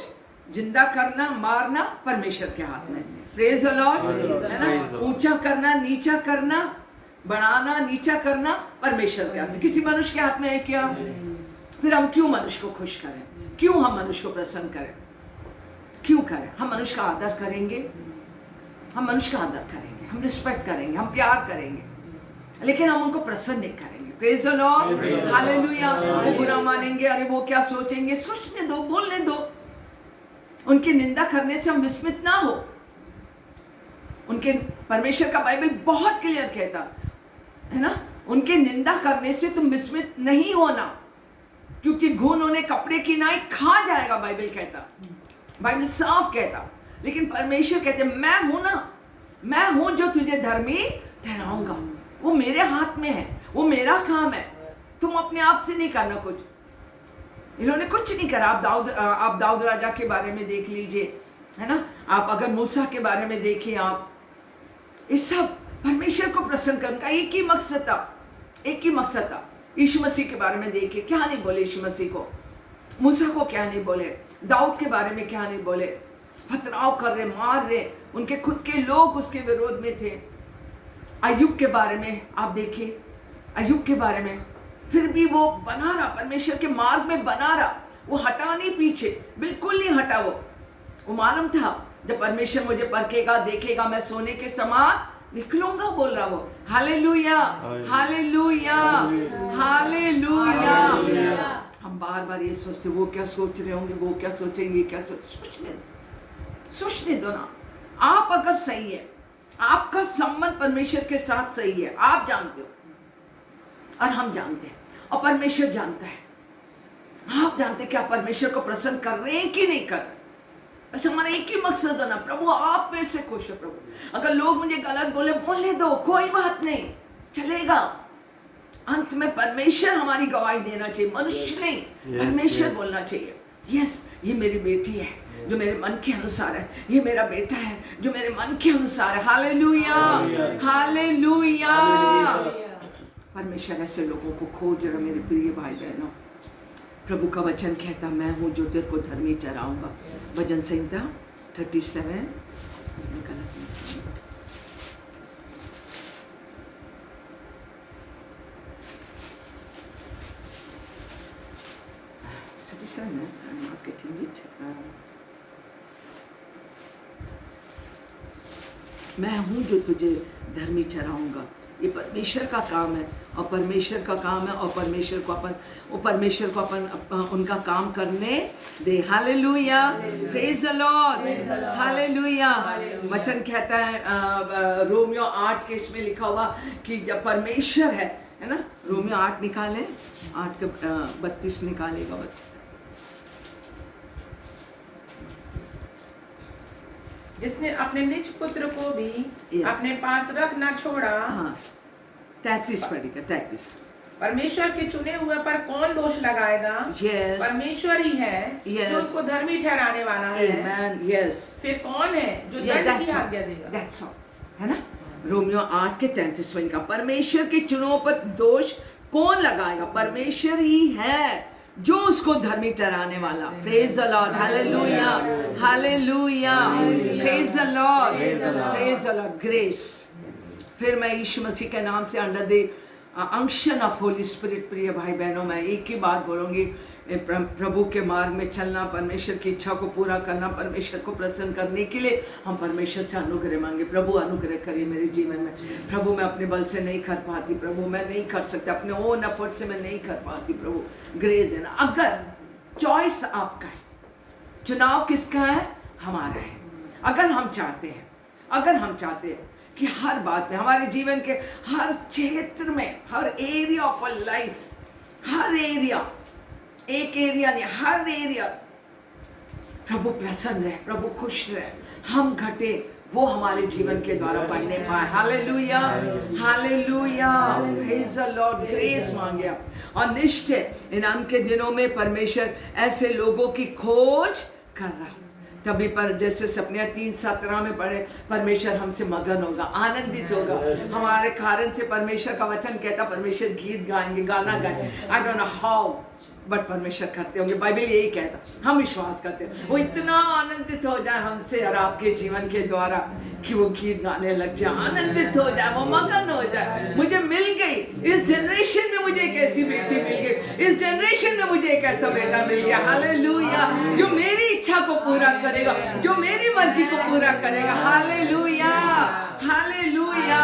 Speaker 3: जिंदा करना, मारना परमेश्वर के हाथ में। प्रेज द लॉर्ड, है ना। ऊंचा करना, नीचा करना, बढ़ाना, नीचा करना परमेश्वर के हाथ में। किसी मनुष्य के हाथ में है क्या? फिर हम क्यों मनुष्य को खुश करें? क्यों हम मनुष्य को प्रसन्न करें? क्यों करें? हम मनुष्य का आदर करेंगे, हम मनुष्य का आदर करेंगे, हम रिस्पेक्ट करेंगे, हम प्यार करेंगे, लेकिन हम उनको प्रसन्न नहीं करेंगे। Praise the lord, hallelujah. वो बुरा मानेंगे, अरे वो क्या सोचेंगे, सोचने दो, बोलने दो। उनकी निंदा करने से हम विस्मित ना हो। उनके परमेश्वर का बाइबल बहुत क्लियर कहता है ना, उनके निंदा करने से तुम विस्मित नहीं होना, क्योंकि घुन उन्हें कपड़े की नाई खा जाएगा। बाइबल कहता, बाइबल साफ कहता। लेकिन परमेश्वर कहते मैं हूं ना, मैं हूं जो तुझे धर्मी ठहराऊंगा। वो मेरे हाथ में है, वो मेरा काम है, तुम अपने आप से नहीं करना कुछ। इन्होंने कुछ नहीं करा। आप दाऊद राजा के बारे में देख लीजिए, है ना। आप अगर मूसा के बारे में देखिए, आप इस सब परमेश्वर को प्रसन्न करने का एक ही मकसद था, एक ही मकसद था। यीशु मसीह के बारे में देखिए, क्या नहीं बोले यीशु मसीह को, मूसा को क्या नहीं बोले, दाऊद के बारे में क्या नहीं बोले। पथराव कर रहे, मार रहे, उनके खुद के लोग उसके विरोध में थे। अय्यूब के बारे में आप देखिए, अय्यूब के बारे में, फिर भी वो बना रहा, परमेश्वर के मार्ग में बना रहा, वो हटा नहीं पीछे, बिल्कुल नहीं हटा। वो मालूम था जब परमेश्वर मुझे परखेगा, देखेगा, मैं सोने के समान निकलूंगा, बोल रहा वो। Hallelujah, hallelujah, hallelujah. हम बार बार ये सोचते, वो क्या सोच रहे होंगे, वो क्या सोचेंगे, क्या सोचने दो ना। आप अगर सही है, आपका संबंध परमेश्वर के साथ सही है, आप जानते हो और हम जानते हैं और परमेश्वर जानता है। आप जानते कि आप परमेश्वर को प्रसन्न कर रहे हैं कि नहीं कर रहे। बस हमारा एक ही मकसद है ना, प्रभु आप मेरे से खुश हो। प्रभु अगर लोग मुझे गलत बोले दो, कोई बात नहीं, चलेगा। अंत में परमेश्वर हमारी गवाही देना चाहिए, मनुष्य नहीं, परमेश्वर बोलना चाहिए। यस, ये मेरी बेटी है जो मेरे मन के अनुसार है, ये मेरा बेटा है जो मेरे मन के अनुसार है। Hallelujah, hallelujah. परमेश्वर ऐसे लोगों को खोज रहा। मेरे प्रिय भाई बहनों, प्रभु का वचन कहता, मैं हूँ जो तेरे को धर्मी ठहराऊंगा। भजन संहिता 37 मैं हूँ जो तुझे धर्मी ठहराऊंगा। ये परमेश्वर का काम है, और परमेश्वर का काम है, और परमेश्वर को अपन उनका काम करने दे। Hallelujah, praise the lord, hallelujah. वचन कहता है रोमियो 8 के इसमें लिखा हुआ कि जब परमेश्वर है ना, रोमियो 8 निकाले, 8 के 32 निकालेगा बच्चा।
Speaker 5: जिसने अपने निज पुत्र को भी अपने पास रख ना छोड़ा।
Speaker 3: हाँ, 33 पढ़ेगा, 33।
Speaker 5: परमेश्वर के चुने हुए पर कौन दोष लगाएगा? परमेश्वर ही है जो उसको धर्मी ठहराने वाला है। फिर कौन है जो दंड की आज्ञा देगा?
Speaker 3: है ना, रोमियो 8 के 33 का, परमेश्वर के चुनों पर दोष कौन लगाएगा? परमेश्वर ही है जो उसको धर्मी ठहराने वाला। Praise the lord, hallelujah, hallelujah, praise the Lord, praise the Lord. Grace. फिर मैं यीशु मसीह के नाम से under the unction of Holi spirit, प्रिय भाई बहनों, मैं एक ही बात बोलूँगी, प्रभु के मार्ग में चलना, परमेश्वर की इच्छा को पूरा करना, परमेश्वर को प्रसन्न करने के लिए हम परमेश्वर से अनुग्रह मांगे। प्रभु अनुग्रह करिए मेरे जीवन में। प्रभु मैं अपने बल से नहीं कर पाती, प्रभु मैं नहीं कर सकती, अपने ओन एफर्ट से मैं नहीं कर पाती। प्रभु ग्रेस है ना। अगर चॉइस आपका है, चुनाव किसका है? हमारा है। अगर हम चाहते हैं कि हर बात में, हमारे जीवन के हर क्षेत्र में, हर एरिया ऑफ लाइफ, हर एरिया, एक एरिया नहीं, हर एरिया प्रभु प्रसन्न रहे, प्रभु खुश रहे, हम घटे, वो हमारे जीवन के द्वारा बढ़ने पाए। Hallelujah, hallelujah, praise the Lord. Grace मांगे और निश्चय इन अंत के दिनों में परमेश्वर ऐसे लोगों की खोज कर रहा। तभी पर जैसे सपने 3:17 में पढ़े, परमेश्वर हमसे मगन होगा, आनंदित होगा हमारे कारण से। परमेश्वर का वचन कहता परमेश्वर गीत गाएंगे, गाना गाएंगे। I don't know how, but परमेश्वर करते होंगे। बाइबल यही कहता, हम विश्वास करते हैं वो इतना आनंदित हो जाए हमसे और आपके जीवन के द्वारा कि वो गीत गाने लग जाए, आनंदित हो जाए, वो मगन हो जाए। मुझे मिल गई, इस जनरेशन में मुझे एक ऐसी बेटी मिल गई, इस जनरेशन में मुझे एक ऐसा बेटा मिल गया। हालेलुया, जो मेरी इच्छा को पूरा करेगा, जो मेरी मर्जी को पूरा करेगा। Hallelujah, hallelujah.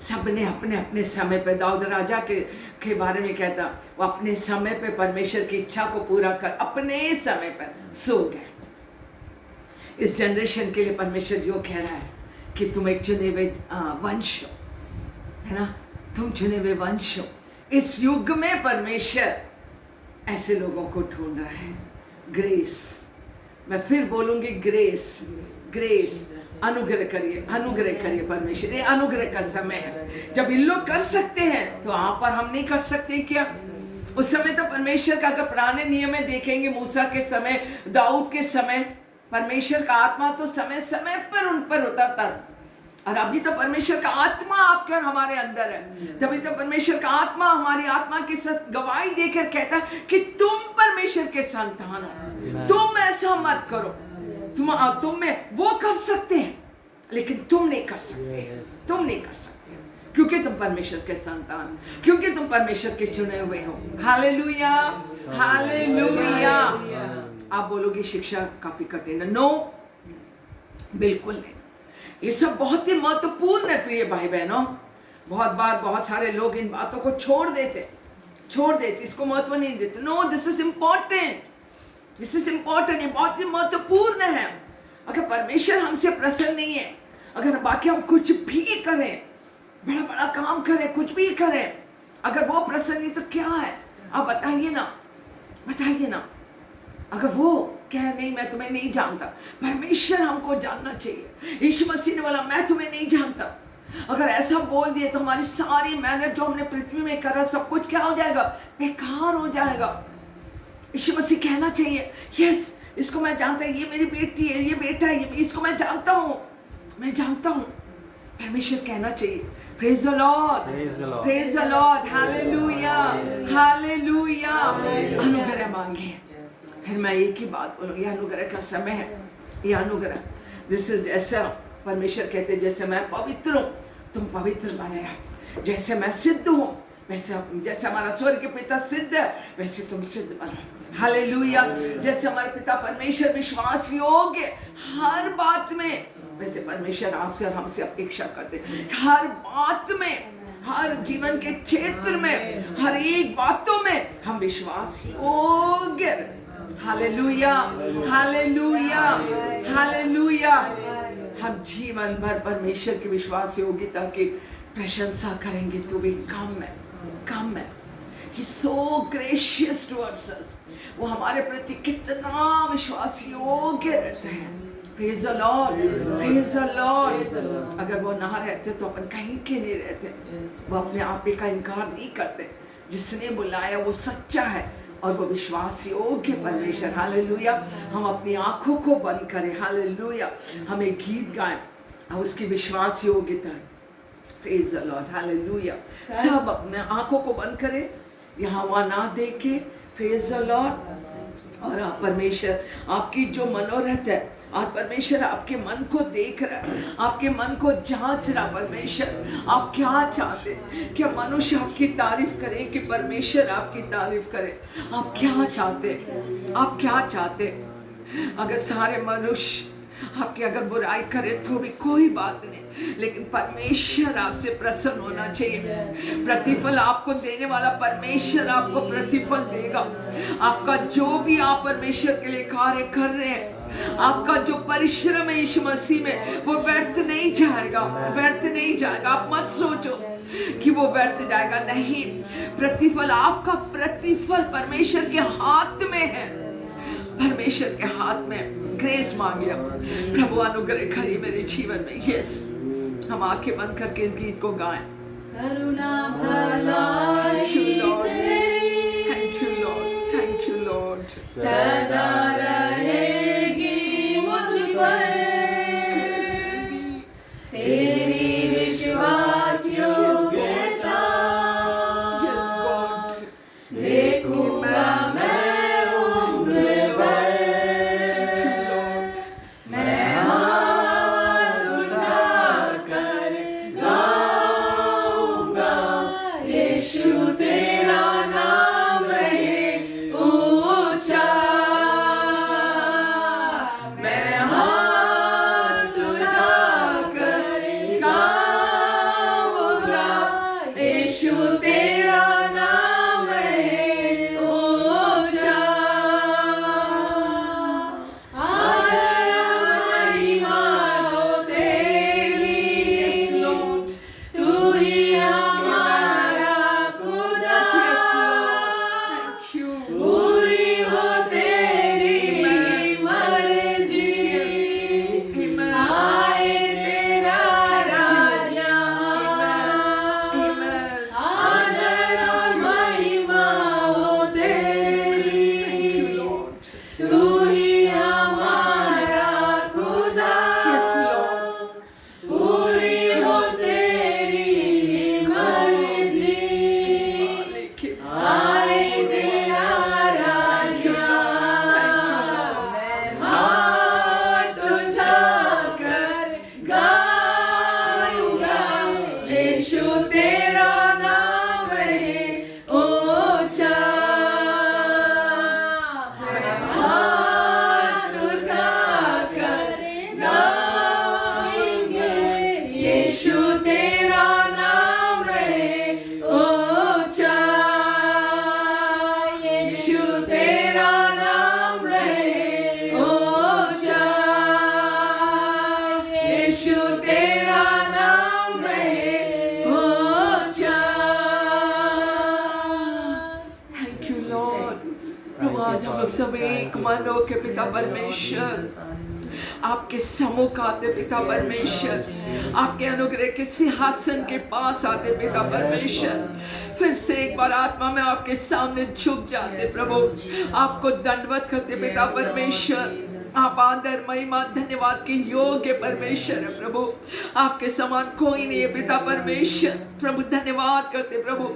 Speaker 3: सबने अपने अपने समय पे, दाऊद राजा के बारे में कहता, वो अपने समय पे परमेश्वर की इच्छा को पूरा कर अपने समय पर सो गए। इस जनरेशन के लिए परमेश्वर यो कह रहा है कि तुम एक चुने हुए वंश हो, है ना, तुम चुने हुए वंश हो। इस युग में परमेश्वर ऐसे लोगों को ढूंढ रहा है। ग्रेस, मैं फिर बोलूंगी, ग्रेस, ग्रेस। अनुग्रह करिए परमेश्वर। ये अनुग्रह का समय है। जब इन लोग कर सकते हैं तो आप और हम नहीं कर सकते क्या? उस समय तो परमेश्वर का, अगर पुराने नियम में देखेंगे, मूसा के समय, दाऊद के समय, परमेश्वर का आत्मा तो समय समय पर उन पर उतरता। और अभी तो परमेश्वर का आत्मा आपके और हमारे अंदर है। तभी तो परमेश्वर का आत्मा हमारी आत्मा के साथ गवाही देकर कहता है कि तुम परमेश्वर के संतान हो, तुम ऐसा मत करो। तुम में वो कर सकते हैं लेकिन तुम नहीं कर सकते, तुम नहीं कर सकते, क्योंकि तुम परमेश्वर के संतान, क्योंकि तुम परमेश्वर के चुने हुए हो। Hallelujah, hallelujah. आप बोलोगे शिक्षा काफी कठिन है। नो, बिल्कुल नहीं। ये सब बहुत ही महत्वपूर्ण है प्रिय भाई बहनों। बहुत बार बहुत सारे लोग इन बातों को छोड़ देते, इसको महत्व नहीं देते। No, this is important, this is important. ये बहुत ही महत्वपूर्ण है। अगर परमेश्वर हमसे प्रसन्न नहीं है, अगर बाकी हम कुछ भी करें, बड़ा बड़ा काम करें, कुछ भी करें, अगर वो प्रसन्न नहीं तो क्या है? आप बताइए ना। बताइए ना, अगर वो कह नहीं मैं तुम्हें नहीं जानता, परमेश्वर हमको जानना चाहिए। यीशु मसीह ने बोला मैं तुम्हें नहीं जानता। अगर ऐसा बोल दिए तो हमारी सारी मेहनत जो हमने पृथ्वी में करा सब कुछ क्या हो जाएगा, बेकार हो जाएगा। यीशु मसीह कहना चाहिए यस, इसको मैं जानता हूँ, ये मेरी बेटी है, ये बेटा है, इसको मैं जानता हूँ, मैं जानता हूँ। परमेश्वर कहना चाहिए praise the Lord, praise the lord, hallelujah, hallelujah. अनुग्रह मांगे। फिर मैं एक ही बात बोलूँगी, अनुग्रह का समय है, ये अनुग्रह दिस इज ऐसा परमेश्वर कहते जैसे मैं पवित्र हूँ तुम पवित्र बने रहो, जैसे मैं सिद्ध हूँ वैसे, जैसे हमारा स्वर्ग के पिता सिद्ध है वैसे तुम सिद्ध बनो। हालेलुया। जैसे हमारे पिता परमेश्वर विश्वास योग्य हर बात में, वैसे परमेश्वर आपसे और हमसे अपेक्षा करते हर बात में, हर जीवन के क्षेत्र में, हर एक बातों में हम विश्वास योग्य। Hallelujah, hallelujah, hallelujah. हम जीवन भर परमेश्वर की विश्वास योग्यता की प्रशंसा करेंगे तो भी कम है, कम है। He's so gracious towards us. वो हमारे प्रति कितना विश्वास योग्य रहते हैं। Praise the Lord, praise the Lord। अगर वो ना रहते तो अपन कहीं के नहीं रहते। वो अपने आप का इनकार नहीं करते। जिसने बुलाया वो सच्चा है और वो विश्वास योग्य परमेश्वर। हालेलुया। हम अपनी आंखों को बंद करें, हालेलुया, हमें गीत गाएं और उसकी विश्वास योग्यता। Praise the lord, hallelujah. सब अपने आंखों को बंद करें, यहाँ वहाँ ना देखे। Praise the Lord. और आप परमेश्वर आपकी जो मनोरथ है, और परमेश्वर आपके मन को देख रहा है, आपके मन को जांच रहा। परमेश्वर आप क्या चाहते, क्या मनुष्य आपकी तारीफ करे कि परमेश्वर आपकी तारीफ करे? आप क्या चाहते, आप क्या चाहते? अगर सारे मनुष्य आपकी अगर बुराई करे तो भी कोई बात नहीं, लेकिन परमेश्वर आपसे प्रसन्न होना चाहिए। प्रतिफल आपको देने वाला परमेश्वर आपको प्रतिफल देगा। आपका जो भी आप परमेश्वर के लिए कार्य कर रहे हैं, आपका जो परिश्रम है यीशु मसीह में, वो व्यर्थ नहीं जाएगा, व्यर्थ नहीं जाएगा। आप मत सोचो कि वो व्यर्थ जाएगा, नहीं। प्रतिफल, आपका प्रतिफल परमेश्वर के हाथ में है, परमेश्वर के हाथ में। ग्रेस मांगे, प्रभु अनुग्रह करिए मेरे जीवन में। यस, हम आंखें बंद करके इस गीत को गाएं।
Speaker 4: करुणा भलाई तेरी,
Speaker 3: thank you Lord, thank you Lord.
Speaker 4: सदा रहेगी मुझ पर तेरी विश्वास योग्यता।
Speaker 3: यस गॉड,
Speaker 4: देखूंगा मैं उम्र भर, मैं हाथ उठाकर गाऊंगा, यीशु तेरा नाम रहे ऊंचा। मैं हाथ उठाकर गाऊंगा, यीशु तेरा नाम रहे ऊंचा। महिमा हो तेरी, तू ही हमारा खुदा।
Speaker 3: Thank you.
Speaker 4: पूरी हो तेरी मर्जी, आए तेरा राज यहाँ,
Speaker 3: लोग सब एक मन हो के पिता परमेश्वर आपके सम्मुख आते पिता परमेश्वर, आपके अनुग्रह के सिंहासन के पास आते पिता परमेश्वर, फिर से एक बार आत्मा में आपके सामने झुक जाते प्रभु, आपको दंडवत करते पिता परमेश्वर। आप आदर महिमा धन्यवाद के योग्य परमेश्वर है प्रभु, आपके समान कोई नहीं है पिता परमेश्वर। प्रभु धन्यवाद करते प्रभु,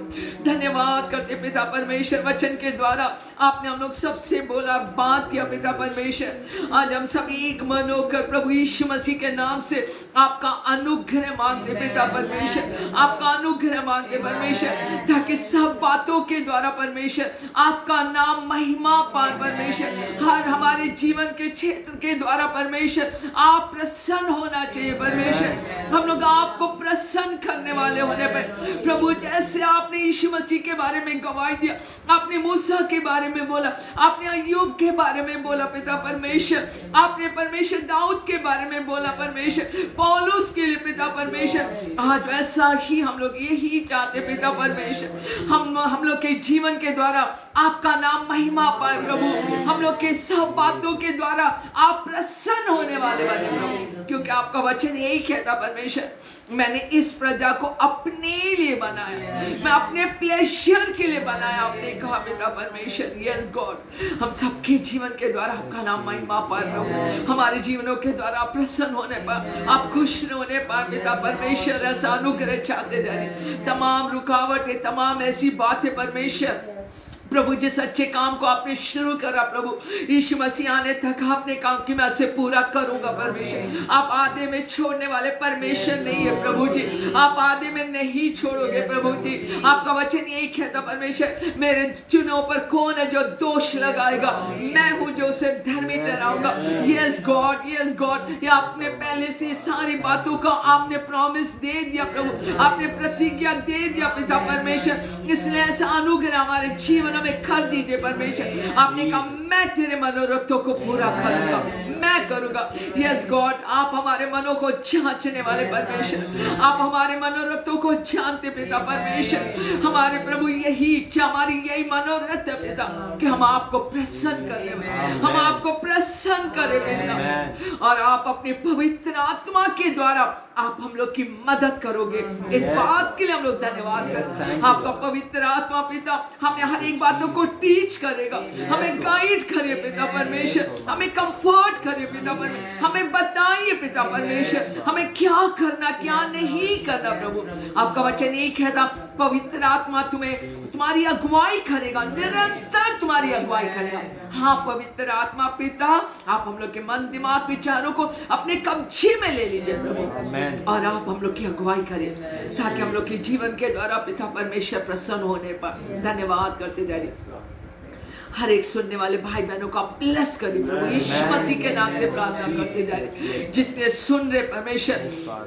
Speaker 3: धन्यवाद करते पिता परमेश्वर। वचन के द्वारा आपने हम लोग सबसे बोला, बात किया पिता परमेश्वर। आज हम सब एक मन होकर प्रभु यीशु मसीह के नाम से आपका अनुग्रह मांगते पिता परमेश्वर, आपका अनुग्रह मांगते परमेश्वर, ताकि सब बातों के द्वारा परमेश्वर आपका नाम महिमा पाए परमेश्वर। हर हमारे जीवन के क्षेत्र के द्वारा परमेश्वर आप प्रसन्न होना चाहिए परमेश्वर। हम लोग आपको प्रसन्न करने वाले होने पर प्रभु, जैसे आपने यीशु मसीह के बारे में गवाही दिया, आपने मूसा के बारे में बोला, आपने अय्यूब के बारे में बोला पिता परमेश्वर, आपने परमेश्वर दाऊद के बारे में बोला परमेश्वर, पौलुस के लिए पिता परमेश्वर। आज वैसा ही हम लोग यही चाहते पिता परमेश्वर, हम लोग के जीवन के द्वारा आपका नाम महिमा पाए प्रभु, हम लोग के सब बातों के द्वारा आप प्रसन्न होने वाले प्रभु, क्योंकि आपका वचन यही कहता परमेश्वर, मैंने इस प्रजा को अपने लिए बनाया, मैं अपने प्लेजर के लिए बनाया, आपने कहा पिता परमेश्वर। यस गॉड, हम सबके जीवन के द्वारा आपका नाम महिमा पाए प्रभु, हमारे जीवनों के द्वारा प्रसन्न होने पर, आप खुश होने पर पिता परमेश्वर ऐसा अनुग्रह चाहते जाने। तमाम रुकावटें, तमाम ऐसी बातें परमेश्वर प्रभु, जिस अच्छे काम को आपने शुरू करा प्रभु यीशु मसीह आने तक आपने काम कि मैं उसे पूरा करूंगा परमेश्वर। आप आधे में छोड़ने वाले परमेश्वर नहीं है प्रभु जी, आप आधे में नहीं छोड़ोगे प्रभु जी। आपका वचन यही कहता परमेश्वर, मेरे चुनाव पर कौन है जो दोष लगाएगा, मैं हूं जो उसे धर्मी ठहराऊंगा। यस गॉड, यस गॉड, ये आपने पहले से सारी बातों का आपने प्रॉमिस दे दिया प्रभु, आपने प्रतिज्ञा दे दिया पिता परमेश्वर, इसलिए ऐसा अनुग्रह हमारे जीवन में कर दीजिए परमेश्वर। आपने कहा मैं तेरे मनोरथों को पूरा करूंगा, मैं करूंगा। यस गॉड, आप हमारे मनों को जांचने वाले परमेश्वर, आप हमारे मनोरथों को जानते पिता परमेश्वर। हमारे प्रभु यही इच्छा, हमारी यही मनोरथ है पिता, कि हम आपको प्रसन्न करें, हम आपको प्रसन्न करें पिता, और आप अपने पवित्र आत्मा के द्वारा आप हम लोग की मदद करोगे। इस बात के लिए हम लोग धन्यवाद करते हैं। आपका पवित्र आत्मा पिता हमें हर एक बातों को टीच करेगा, हमें गाइड करे पिता परमेश्वर, हमें कंफर्ट करे पिता परमेश्वर, हमें बताइए पिता परमेश्वर हमें क्या करना क्या नहीं करना प्रभु। आपका वचन यही कहता, पवित्र आत्मा तुम्हारी अगुवाई करेगा, निरंतर तुम्हारी अगुवाई करेगा। हाँ पवित्र आत्मा पिता, आप हम लोग के मन दिमाग विचारों को अपने कब्जे में ले लीजिए प्रभु, और आप हम लोग की अगुवाई करें, ताकि हम लोग के जीवन के द्वारा पिता परमेश्वर प्रसन्न होने पर धन्यवाद करते जाइए। हर एक सुनने वाले भाई बहनों का ब्लेस करिए प्रभु, यीशु मसीह के नाम से प्रार्थना करते जा रहे। जितने सुन रहे परमेश्वर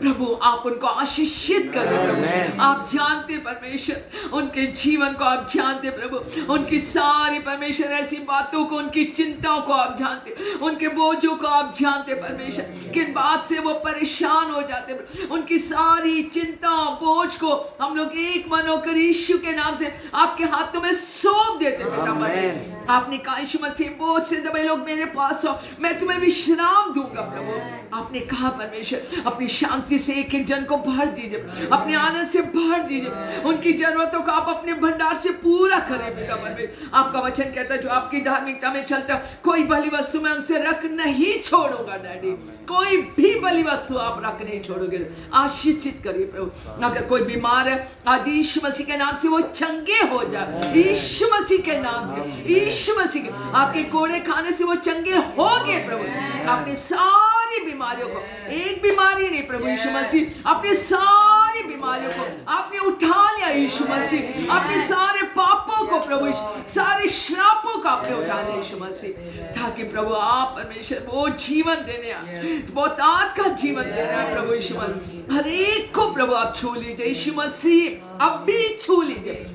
Speaker 3: प्रभु, आप उनको आशीषित करें प्रभु। आप जानते परमेश्वर उनके जीवन को, आप जानते प्रभु उनकी सारी परमेश्वर ऐसी बातों को, उनकी चिंताओं को आप जानते, उनके बोझों को आप जानते परमेश्वर, किन बात से वो परेशान हो जाते, उनकी सारी चिंता बोझ को हम लोग एक मन होकर यीशु के नाम से आपके हाथों में सौंप देते पिता परमेश्वर। आपने कहा यीशु मसीह बोझ से जब ये लोग मेरे पास हो मैं तुम्हें विश्राम दूंगा प्रभु। आपने कहा परमेश्वर अपनी शांति से एक एक जन को भर दीजिए, अपने आनंद से भर दीजिए, उनकी जरूरतों को आप अपने भंडार से पूरा करें पिता परमेश्वर। आपका वचन कहता है जो आपकी धार्मिकता में चलता कोई भली वस्तु मैं उनसे रख नहीं छोड़ूंगा डैडी, कोई भी भली वस्तु आप रख नहीं छोड़ोगे। आशीषित करिए प्रभु। अगर कोई बीमार है आज यीशु मसीह के नाम से वो चंगे हो जाए, यीशु मसीह के नाम से, यीशु मसीह के आपके कोड़े खाने से वो चंगे हो गए प्रभु। आपने सारी बीमारियों को, एक बीमारी नहीं प्रभु यीशु मसीह, अपने सारी बीमारियों को आपने उठा लिया यीशु मसीह, अपने सारे पापों को प्रभु, सारे श्रापों को आपने उठा लिया यीशु मसीह, ताकि प्रभु आप परमेश्वर वो जीवन देने आए, बहुत आग का जीवन देना है प्रभु यीशु मसीह। हर एक को प्रभु आप छू लीजिए यीशु मसीह, अब भी छू लीजिए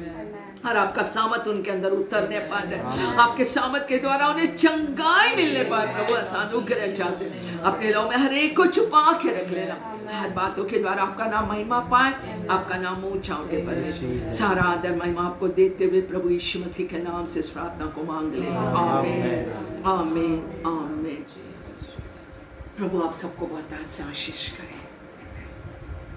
Speaker 3: और आपका सामत उनके अंदर उतरने पाए, आपके सामत के द्वारा उन्हें चंगाई मिलने पाए प्रभु, ऐसा अनुग्रह चाहते अपने लोग में हर एक को छुपा के रख लेना, हर बातों के द्वारा आपका नाम महिमा पाए, आपका नाम ऊंचा उठे पर सारा आदर महिमा आपको देते हुए प्रभु यीशु मसीह के नाम से इस प्रार्थना को मांग लेते। आमीन आमीन आमीन। प्रभु आप सबको बहुत आशीष करें।